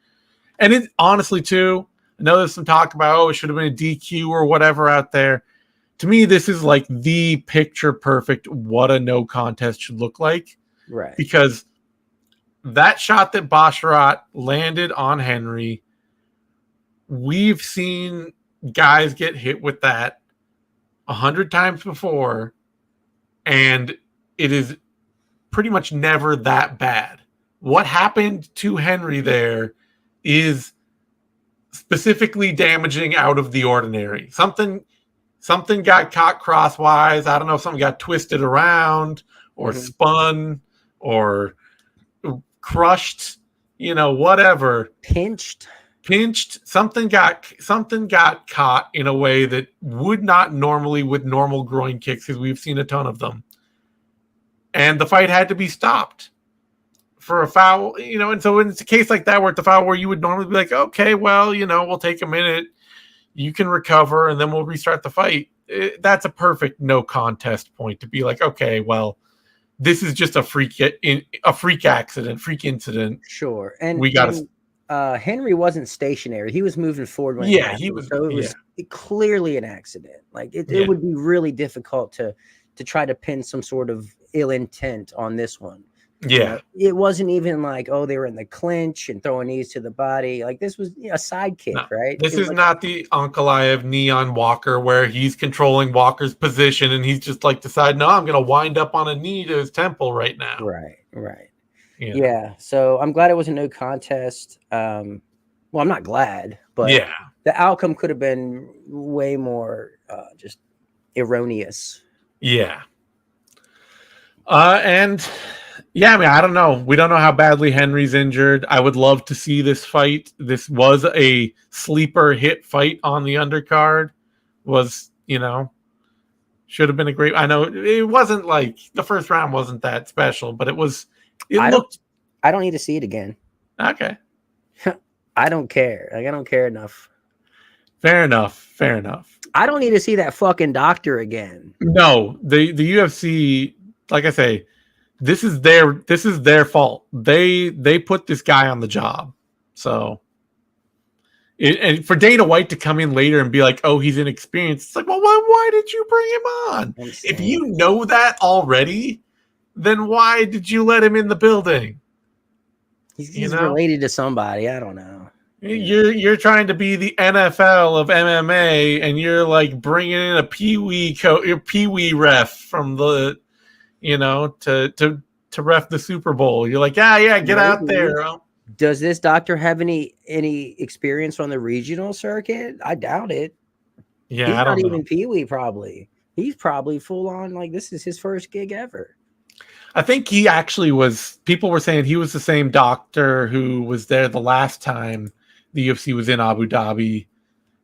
And it honestly too, I know there's some talk about, it should have been a DQ or whatever out there. To me, this is like the picture perfect what a no contest should look like. Right. Because that shot that Basharat landed on Henry, we've seen guys get hit with that 100 times before, and it is pretty much never that bad. What happened to Henry there is specifically damaging out of the ordinary. Something got caught crosswise. I don't know if something got twisted around or spun or crushed, whatever. Pinched. Something got caught in a way that would not normally with normal groin kicks, because we've seen a ton of them. And the fight had to be stopped for a foul, and so it's a case like that where it's a foul where you would normally be like, okay, well, we'll take a minute, you can recover, and then we'll restart the fight. That's a perfect no contest point to be like, okay, well, this is just a freak accident, freak incident. Sure. And we got Henry wasn't stationary. He was moving forward. He was. So it was clearly an accident. Like it would be really difficult to try to pin some sort of ill intent on this one. Yeah. It wasn't even like, oh, they were in the clinch and throwing knees to the body. Like, this was a side kick, right? This is not the Ankalaev knee on Walker where he's controlling Walker's position and he's just like deciding, no, I'm going to wind up on a knee to his temple right now. Right. Yeah. So I'm glad it was a no contest. Well, I'm not glad, but the outcome could have been way more just erroneous. Yeah. And yeah, I mean, I don't know. We don't know how badly Henry's injured. I would love to see this fight. This was a sleeper hit fight on the undercard. Was, should have been a great. I know it wasn't like the first round wasn't that special, but it was. I don't need to see it again. Okay. I don't care. Like, I don't care enough. Fair enough. I don't need to see that fucking doctor again. No, the UFC, like I say, this is their fault. They put this guy on the job. So, and for Dana White to come in later and be like, "Oh, he's inexperienced," it's like, well, why did you bring him on? If you know that already, then why did you let him in the building? He's related to somebody. I don't know. You're trying to be the NFL of MMA, and you're like bringing in a pee-wee ref from the, to ref the Super Bowl. You're like, yeah, get out there. Does this doctor have any experience on the regional circuit? I doubt it. Yeah, he's I don't not know. even pee-wee. Probably he's probably full on like this is his first gig ever. I think he actually was. People were saying he was the same doctor who was there the last time the UFC was in Abu Dhabi,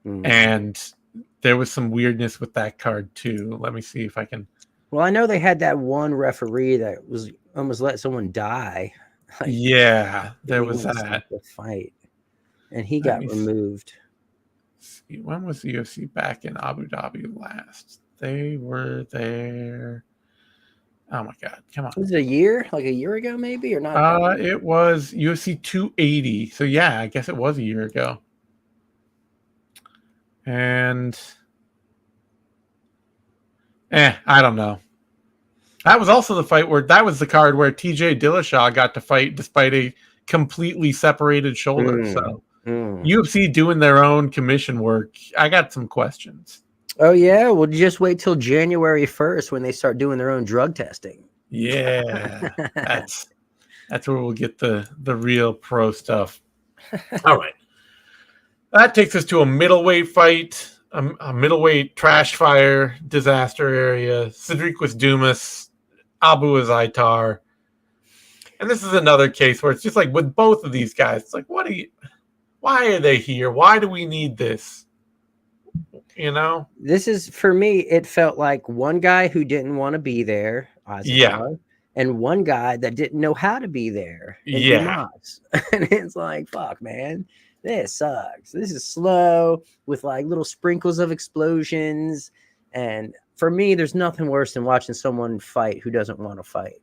and there was some weirdness with that card too. Let me see if I can. Well, I know they had that one referee that was almost let someone die. Like, yeah, there was that fight, and he got removed. See, when was the UFC back in Abu Dhabi last? They were there. Oh my God! Come on. Was it a year? Like a year ago, maybe, or not? It was UFC 280. So yeah, I guess it was a year ago. And I don't know. That was also the fight that was the card where TJ Dillashaw got to fight despite a completely separated shoulder. So UFC doing their own commission work. I got some questions. Oh yeah, well just wait till January 1st when they start doing their own drug testing. Yeah, that's where we'll get the real pro stuff. All right, that takes us to a middleweight fight, a middleweight trash fire disaster area. Cedric Dumas, Abu Azaitar, and this is another case where it's just like with both of these guys, it's like, why are they here? Why do we need this? This is, for me, it felt like one guy who didn't want to be there, and one guy that didn't know how to be there. And it's like, fuck, man, this sucks. This is slow with like little sprinkles of explosions. And for me, there's nothing worse than watching someone fight who doesn't want to fight.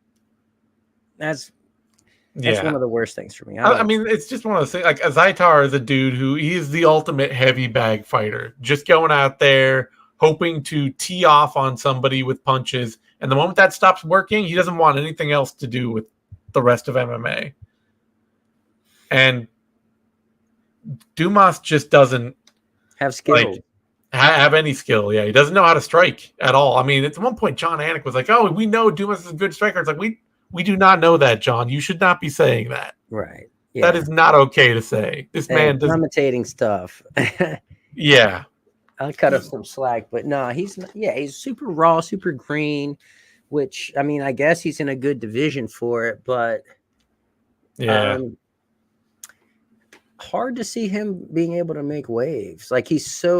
That's one of the worst things for me. I mean, it's just one of those things. Like Azaitar is a dude who he's the ultimate heavy bag fighter, just going out there hoping to tee off on somebody with punches. And the moment that stops working, he doesn't want anything else to do with the rest of MMA. And Dumas just doesn't have skill. Have any skill. Yeah, he doesn't know how to strike at all. I mean, at one point, John Anik was like, "Oh, we know Dumas is a good striker." It's like we do not know that, John. You should not be saying that. Right. Yeah. That is not okay to say. This man does imitating stuff. Yeah. I'll cut up some slack, but no, he's super raw, super green, which, I mean, I guess he's in a good division for it, but hard to see him being able to make waves. Like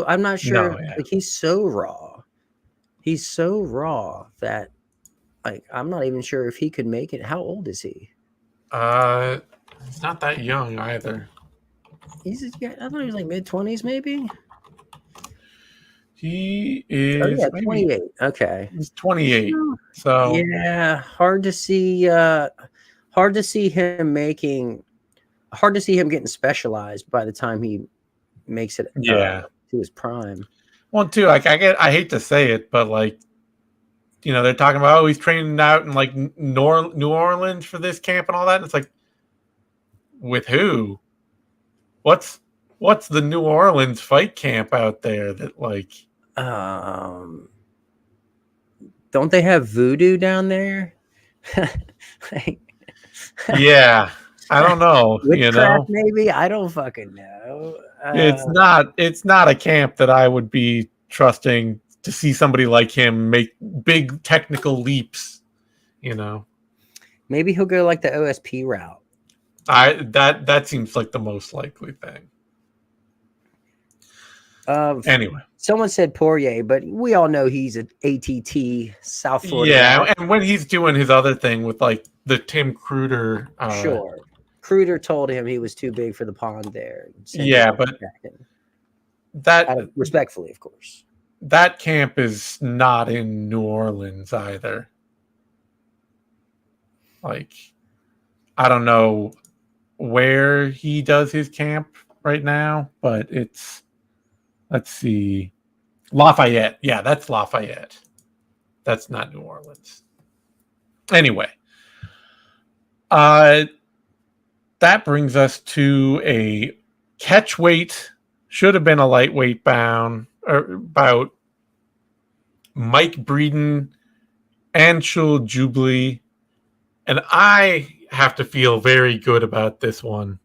I'm not sure. Like he's so raw. He's so raw that like I'm not even sure if he could make it. How old is he? He's not that young either. I thought he was like mid-20s, maybe. He is 28. Okay. He's 28. So yeah, hard to see him getting specialized by the time he makes it to his prime. Well, too, like I hate to say it, but like, they're talking about, he's training out in like New Orleans for this camp and all that. And it's like, with who? What's the New Orleans fight camp out there that like? Don't they have voodoo down there? Yeah, I don't know. Witchcraft, maybe, I don't fucking know. It's not a camp that I would be trusting to see somebody like him make big technical leaps you know. Maybe he'll go like the OSP route. That seems like the most likely thing. Anyway, someone said Poirier, but we all know he's an ATT South Florida guy. And when he's doing his other thing with like the Tim Cruder, sure, Cruder told him he was too big for the pond there. But that respectfully, of course, that camp is not in New Orleans either. Like, I don't know where he does his camp right now, but it's, let's see, Lafayette. Yeah, that's Lafayette. That's not New Orleans. Anyway, that brings us to a catch weight, should have been a lightweight bout, Mike Breeden, Anshul Jubilee. And I have to feel very good about this one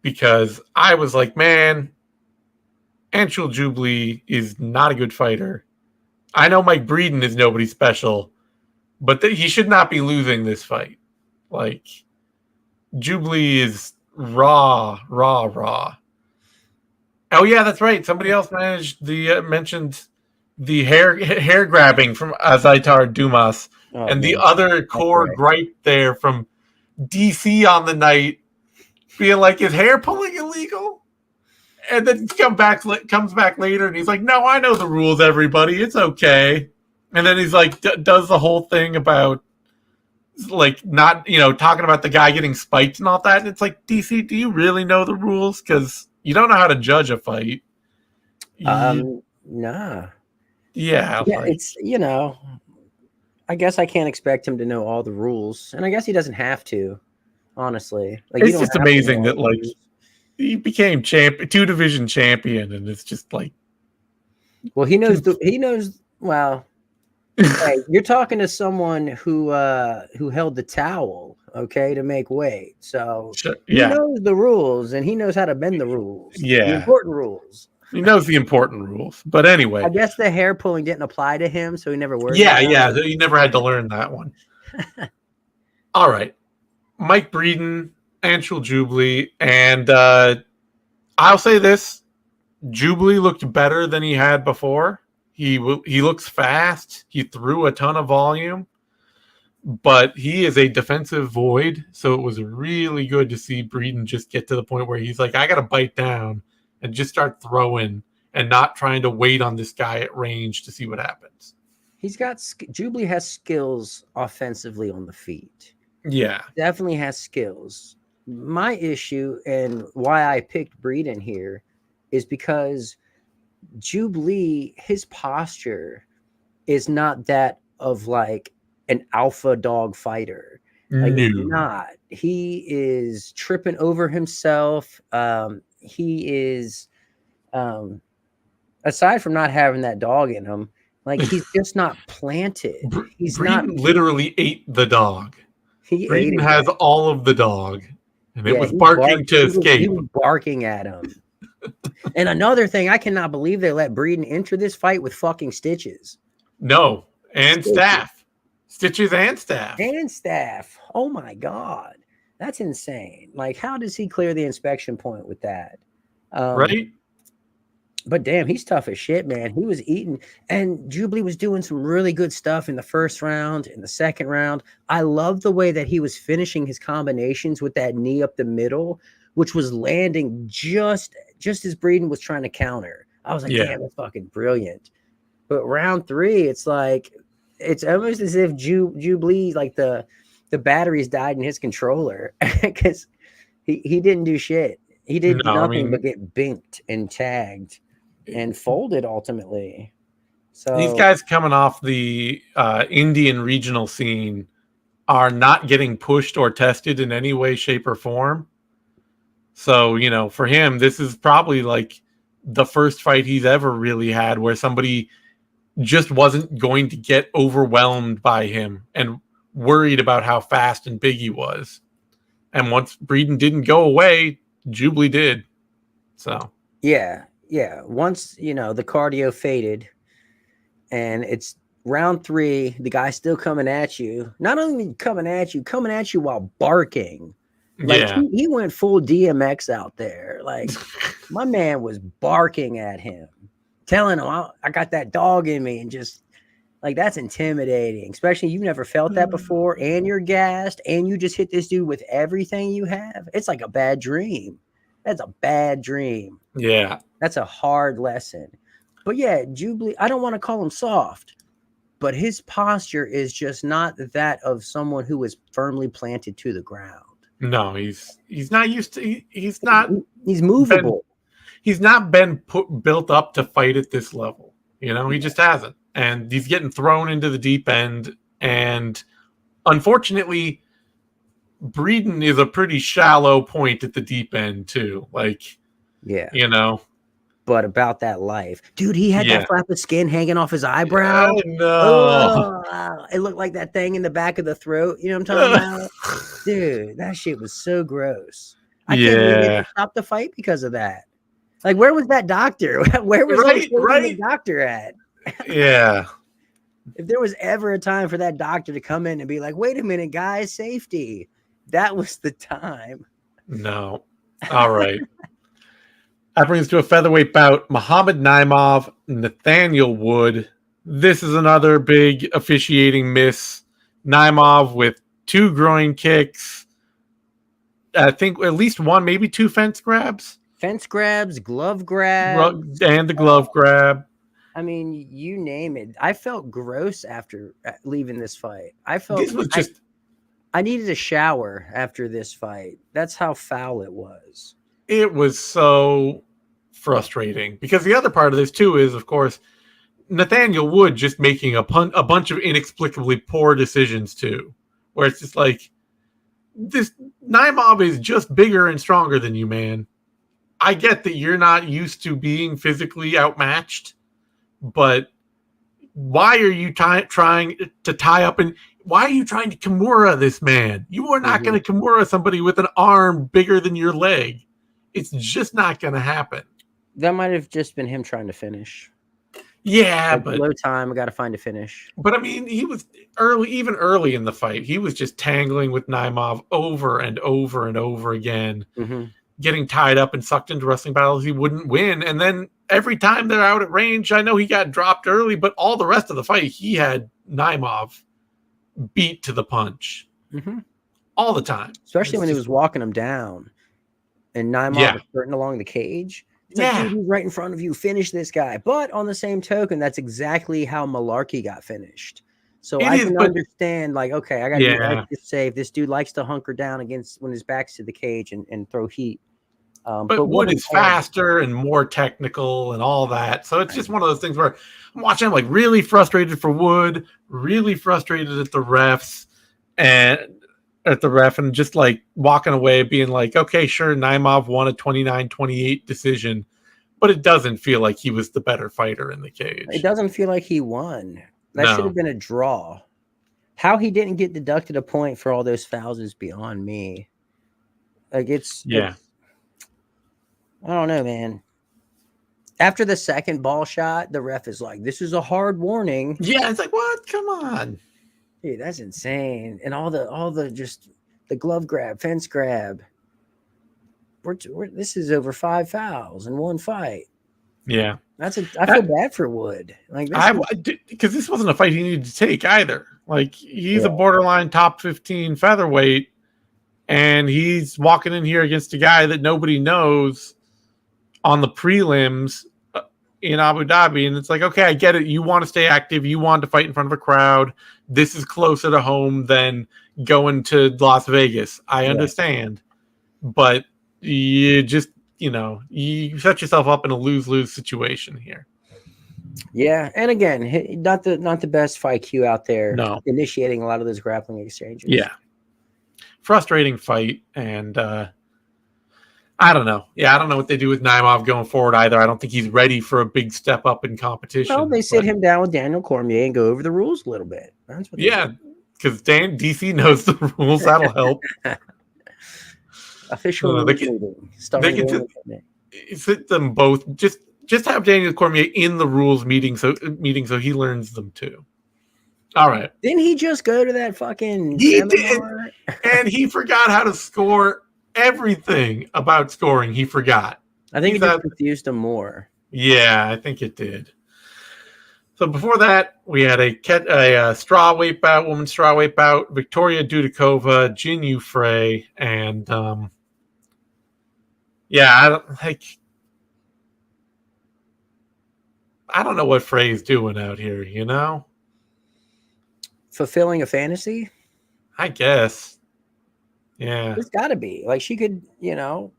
because I was like, man, Anshul Jubilee is not a good fighter. I know Mike Breeden is nobody special, but he should not be losing this fight. Like, Jubilee is raw. Oh yeah, that's right. Somebody else mentioned the hair grabbing from Azaitar Dumas. And the other core gripe there from DC on the night being like, is hair pulling illegal? And then comes back later and he's like, no, I know the rules, everybody. It's okay. And then he's like, does the whole thing about like not, talking about the guy getting spiked and all that. And it's like, DC, do you really know the rules? Because you don't know how to judge a fight. Nah. Yeah. Like, it's, I guess I can't expect him to know all the rules, and I guess he doesn't have to. Honestly, like, it's just amazing that like he became two-division champion, and it's just like, well, he knows. Well, hey, you're talking to someone who held the towel, okay, to make weight. So he knows the rules, and he knows how to bend the rules. Yeah, the important rules. He knows the important rules. But anyway, I guess the hair pulling didn't apply to him, so he never worried. Yeah. He never had to learn that one. All right. Mike Breeden, Anshul Jubilee, and I'll say this. Jubilee looked better than he had before. He looks fast. He threw a ton of volume. But he is a defensive void, so it was really good to see Breeden just get to the point where he's like, I got to bite down and just start throwing and not trying to wait on this guy at range to see what happens. Jubilee has skills offensively on the feet. Yeah. Definitely has skills. My issue and why I picked Breeden here is because Jubilee, his posture is not that of like an alpha dog fighder. Like, no. He's not. He is tripping over himself. He is, aside from not having that dog in him, like, he's just not planted. Breeden literally ate the dog. Breeden has all of the dog, and it was barking to escape. He was barking at him. And another thing, I cannot believe they let Breeden enter this fight with fucking stitches. No, and staff. Stitches and staff. Oh my God. That's insane. Like, how does he clear the inspection point with that? Right? But damn, he's tough as shit, man. He was eating, and Jubilee was doing some really good stuff in the first round, in the second round. I love the way that he was finishing his combinations with that knee up the middle, which was landing just as Breeden was trying to counter. I was like, damn, that's fucking brilliant. But round 3, it's like, it's almost as if Jubilee, like the batteries died in his controller because he didn't do shit. He did nothing but get binked and tagged and folded ultimately. So these guys coming off the Indian regional scene are not getting pushed or tested in any way, shape, or form. So, for him, this is probably like the first fight he's ever really had where somebody just wasn't going to get overwhelmed by him and worried about how fast and big he was. And once Breeden didn't go away, Jubilee did. So yeah. Once the cardio faded, and it's round 3, the guy's still coming at you. Not only coming at you while barking. Like Yeah. he went full DMX out there. Like my man was barking at him, telling him I got that dog in me, and just like that's intimidating. Especially you've never felt that before, and you're gassed, and you just hit this dude with everything you have. It's like a bad dream. That's a bad dream. Yeah. That's a hard lesson. But yeah, Jubilee, I don't want to call him soft, but his posture is just not that of someone who is firmly planted to the ground. No, he's not used to. He's not. He's movable. He's not been built up to fight at this level. You know, he just hasn't, and he's getting thrown into the deep end. And unfortunately, Breeden is a pretty shallow point at the deep end too. Like, yeah, you know. But about that life, dude, he had that flap of skin hanging off his eyebrow. No, it looked like that thing in the back of the throat. You know what I'm talking about, dude? That shit was so gross. I can't believe they stopped the fight because of that. Like, where was that doctor? Where was the doctor at? Yeah. If there was ever a time for that doctor to come in and be like, "Wait a minute, guys, safety," that was the time. No. All right. That brings us to a featherweight bout. Muhammad Naimov, Nathaniel Wood. This is another big officiating miss. Naimov with 2 groin kicks. I think at least 1, maybe 2 fence grabs. Fence grabs, glove grabs. And the glove grab. I mean, you name it. I felt gross after leaving this fight. I felt this was just. I needed a shower after this fight. That's how foul it was. It was so frustrating because the other part of this too is, of course, Nathaniel Wood just making a bunch of inexplicably poor decisions too, where it's just like, this Naimov is just bigger and stronger than you, man. I get that you're not used to being physically outmatched, but why are you trying to tie up and why are you trying to Kimura this man? You are not going to Kimura somebody with an arm bigger than your leg. It's just not going to happen. That might have just been him trying to finish. Yeah, like, but low time, I got to find a finish. But I mean, he was even early in the fight. He was just tangling with Naimov over and over and over again, getting tied up and sucked into wrestling battles he wouldn't win. And then every time they're out at range, I know he got dropped early, but all the rest of the fight, he had Naimov beat to the punch all the time. Especially when he was walking him down. And Naimov was skirting along the cage. It's like, dude, he's right in front of you. Finish this guy. But on the same token, that's exactly how Malarkey got finished. So I can understand, like, okay, I got to be safe. This dude likes to hunker down against when his back's to the cage and throw heat. But Wood is faster and more technical and all that. So it's just one of those things where I'm watching, I'm like really frustrated for Wood, really frustrated at the refs and just like walking away being like, okay, sure, Naimov won a 29-28 decision, but it doesn't feel like he was the better fighter in the cage. It doesn't feel like he won. That should have been a draw. How he didn't get deducted a point for all those fouls is beyond me. Like it's I don't know, man. After the second ball shot, the ref is like, this is a hard warning. Yeah, it's like, what? Come on. Dude, that's insane. And all the just the glove grab, fence grab. This is over 5 fouls in one fight. Yeah. I feel bad for Wood. Like because this wasn't a fight he needed to take either. Like he's a borderline top 15 featherweight, and he's walking in here against a guy that nobody knows on the prelims in Abu Dhabi, and it's like, okay, I get it. You want to stay active. You want to fight in front of a crowd. This is closer to home than going to Las Vegas. I understand, but you just, you set yourself up in a lose-lose situation here. Yeah, and again, not the best fight cue out there. No, initiating a lot of those grappling exchanges. Yeah, frustrating fight, and I don't know. Yeah, I don't know what they do with Naimov going forward either. I don't think he's ready for a big step up in competition. Well, they sit him down with Daniel Cormier and go over the rules a little bit. That's what because DC knows the rules. That'll help. Official they can sit them both. Just have Daniel Cormier in the rules meeting so he learns them too. All right. Didn't he just go to that fucking He seminar? did, and he forgot how to score. Everything about scoring, he forgot. I think it just confused him more. Yeah, I think it did. So before that, we had a strawweight bout, women's strawweight bout, Victoria Dudikova, Jin Yu Frey, and I don't know what Frey's doing out here, you know? Fulfilling a fantasy? I guess. Yeah. It's got to be. Like, she could, you know,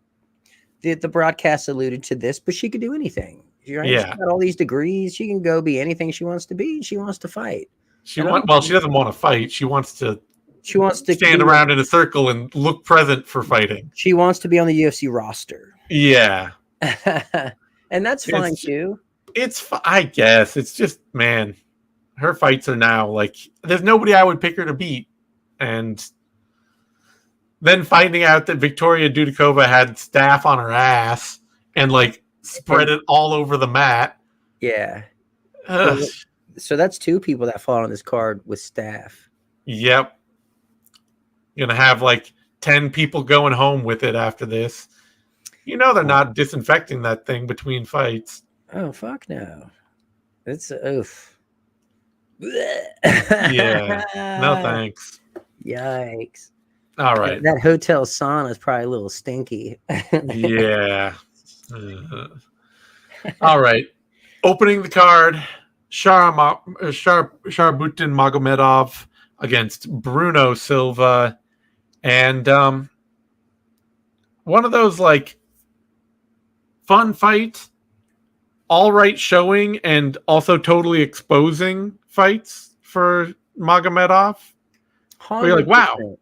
the broadcast alluded to this, but she could do anything. Right? Yeah. She's got all these degrees. She can go be anything she wants to be. She wants to fight. She doesn't want to fight. She wants to stand around in a circle and look present for fighting. She wants to be on the UFC roster. Yeah. And that's fine too. I guess. It's just, man, her fights are now like, there's nobody I would pick her to beat. And then finding out that Victoria Dudikova had staph on her ass and like spread it all over the mat. Yeah. So that's two people that fought on this card with staph. Yep. You're going to have like 10 people going home with it after this. You know they're not disinfecting that thing between fights. Oh, fuck no. It's oof. Yeah. No thanks. Yikes. All right. That hotel sauna is probably a little stinky. Yeah. All right. Opening the card, Sharbutin Magomedov against Bruno Silva. And one of those like fun fights, all right showing, and also totally exposing fights for Magomedov. Where you're like, wow.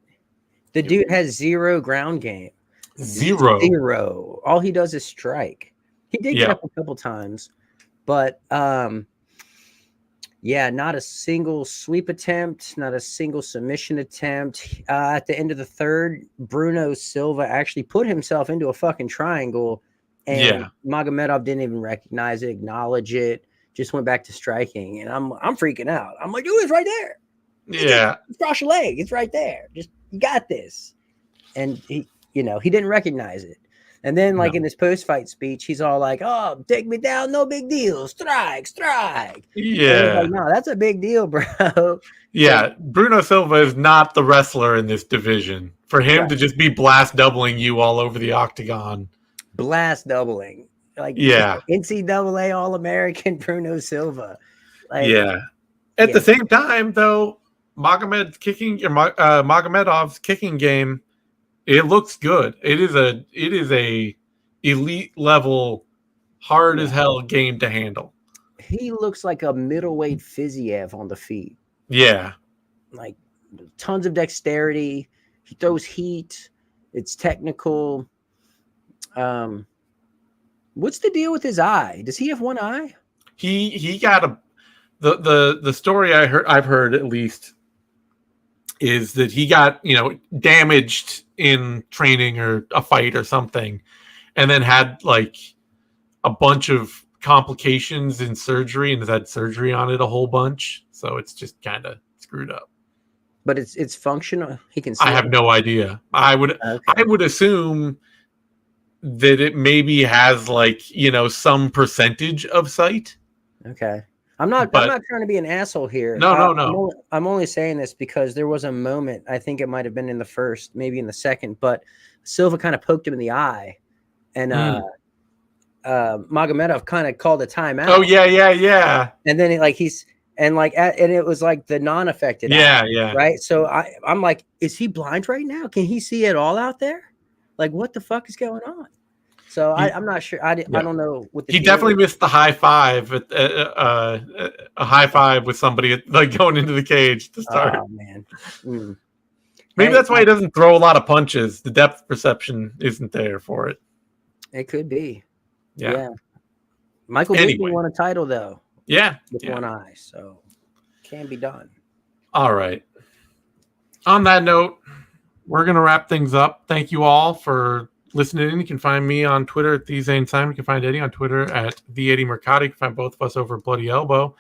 The dude has zero ground game. Zero. All he does is strike. He did get up a couple times, but not a single sweep attempt, not a single submission attempt. At the end of the third, Bruno Silva actually put himself into a fucking triangle, and Magomedov didn't even recognize it, acknowledge it, just went back to striking. And I'm freaking out. I'm like, dude, it's right there. Yeah. Just cross your leg. It's right there. Just, you got this. And he didn't recognize it. And then, in this post-fight speech, he's all like, "Oh, take me down, no big deal. Strike." Yeah. Like, no, that's a big deal, bro. Yeah, Bruno Silva is not the wrestler in this division. For him to just be blast doubling you all over the octagon. Blast doubling. NCAA All-American Bruno Silva. At the same time, though, Magomedov's kicking game, it looks good. It is a elite level, hard as hell game to handle. He looks like a middleweight Fiziev on the feet. Yeah. Like tons of dexterity. He throws heat. It's technical. What's the deal with his eye? Does he have one eye? He got the story I've heard at least is that he got, damaged in training or a fight or something, and then had like a bunch of complications in surgery and has had surgery on it a whole bunch. So it's just kind of screwed up. But it's functional. He can see I have no idea. I would assume that it maybe has some percentage of sight. Okay. I'm not trying to be an asshole here. No. I'm only saying this because there was a moment, I think it might have been in the first, maybe in the second, but Silva kind of poked him in the eye, and Magomedov kind of called a timeout. Oh yeah. And then it was like the non-affected eye, right? So I'm like, is he blind right now? Can he see it all out there? Like, what the fuck is going on? So I'm not sure. I don't know what he definitely missed the high five at a high five with somebody going into the cage to start. Oh man, maybe that's why he doesn't throw a lot of punches. The depth perception isn't there for it. It could be. Yeah. Michael Bisping won a title though. Yeah, with one eye, so can be done. All right. On that note, we're gonna wrap things up. Thank you all for listening in. You can find me on Twitter at the Zane Simon. You can find Eddie on Twitter at the Eddie Mercado. You can find both of us over at Bloody Elbow.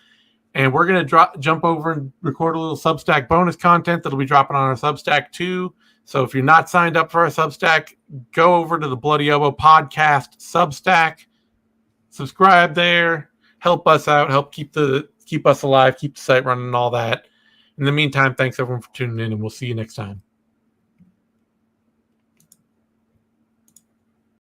And we're going to jump over and record a little Substack bonus content that'll be dropping on our Substack too. So if you're not signed up for our Substack, go over to the Bloody Elbow Podcast Substack, subscribe there, help us out, help keep us alive, keep the site running and all that. In the meantime, thanks everyone for tuning in, and we'll see you next time.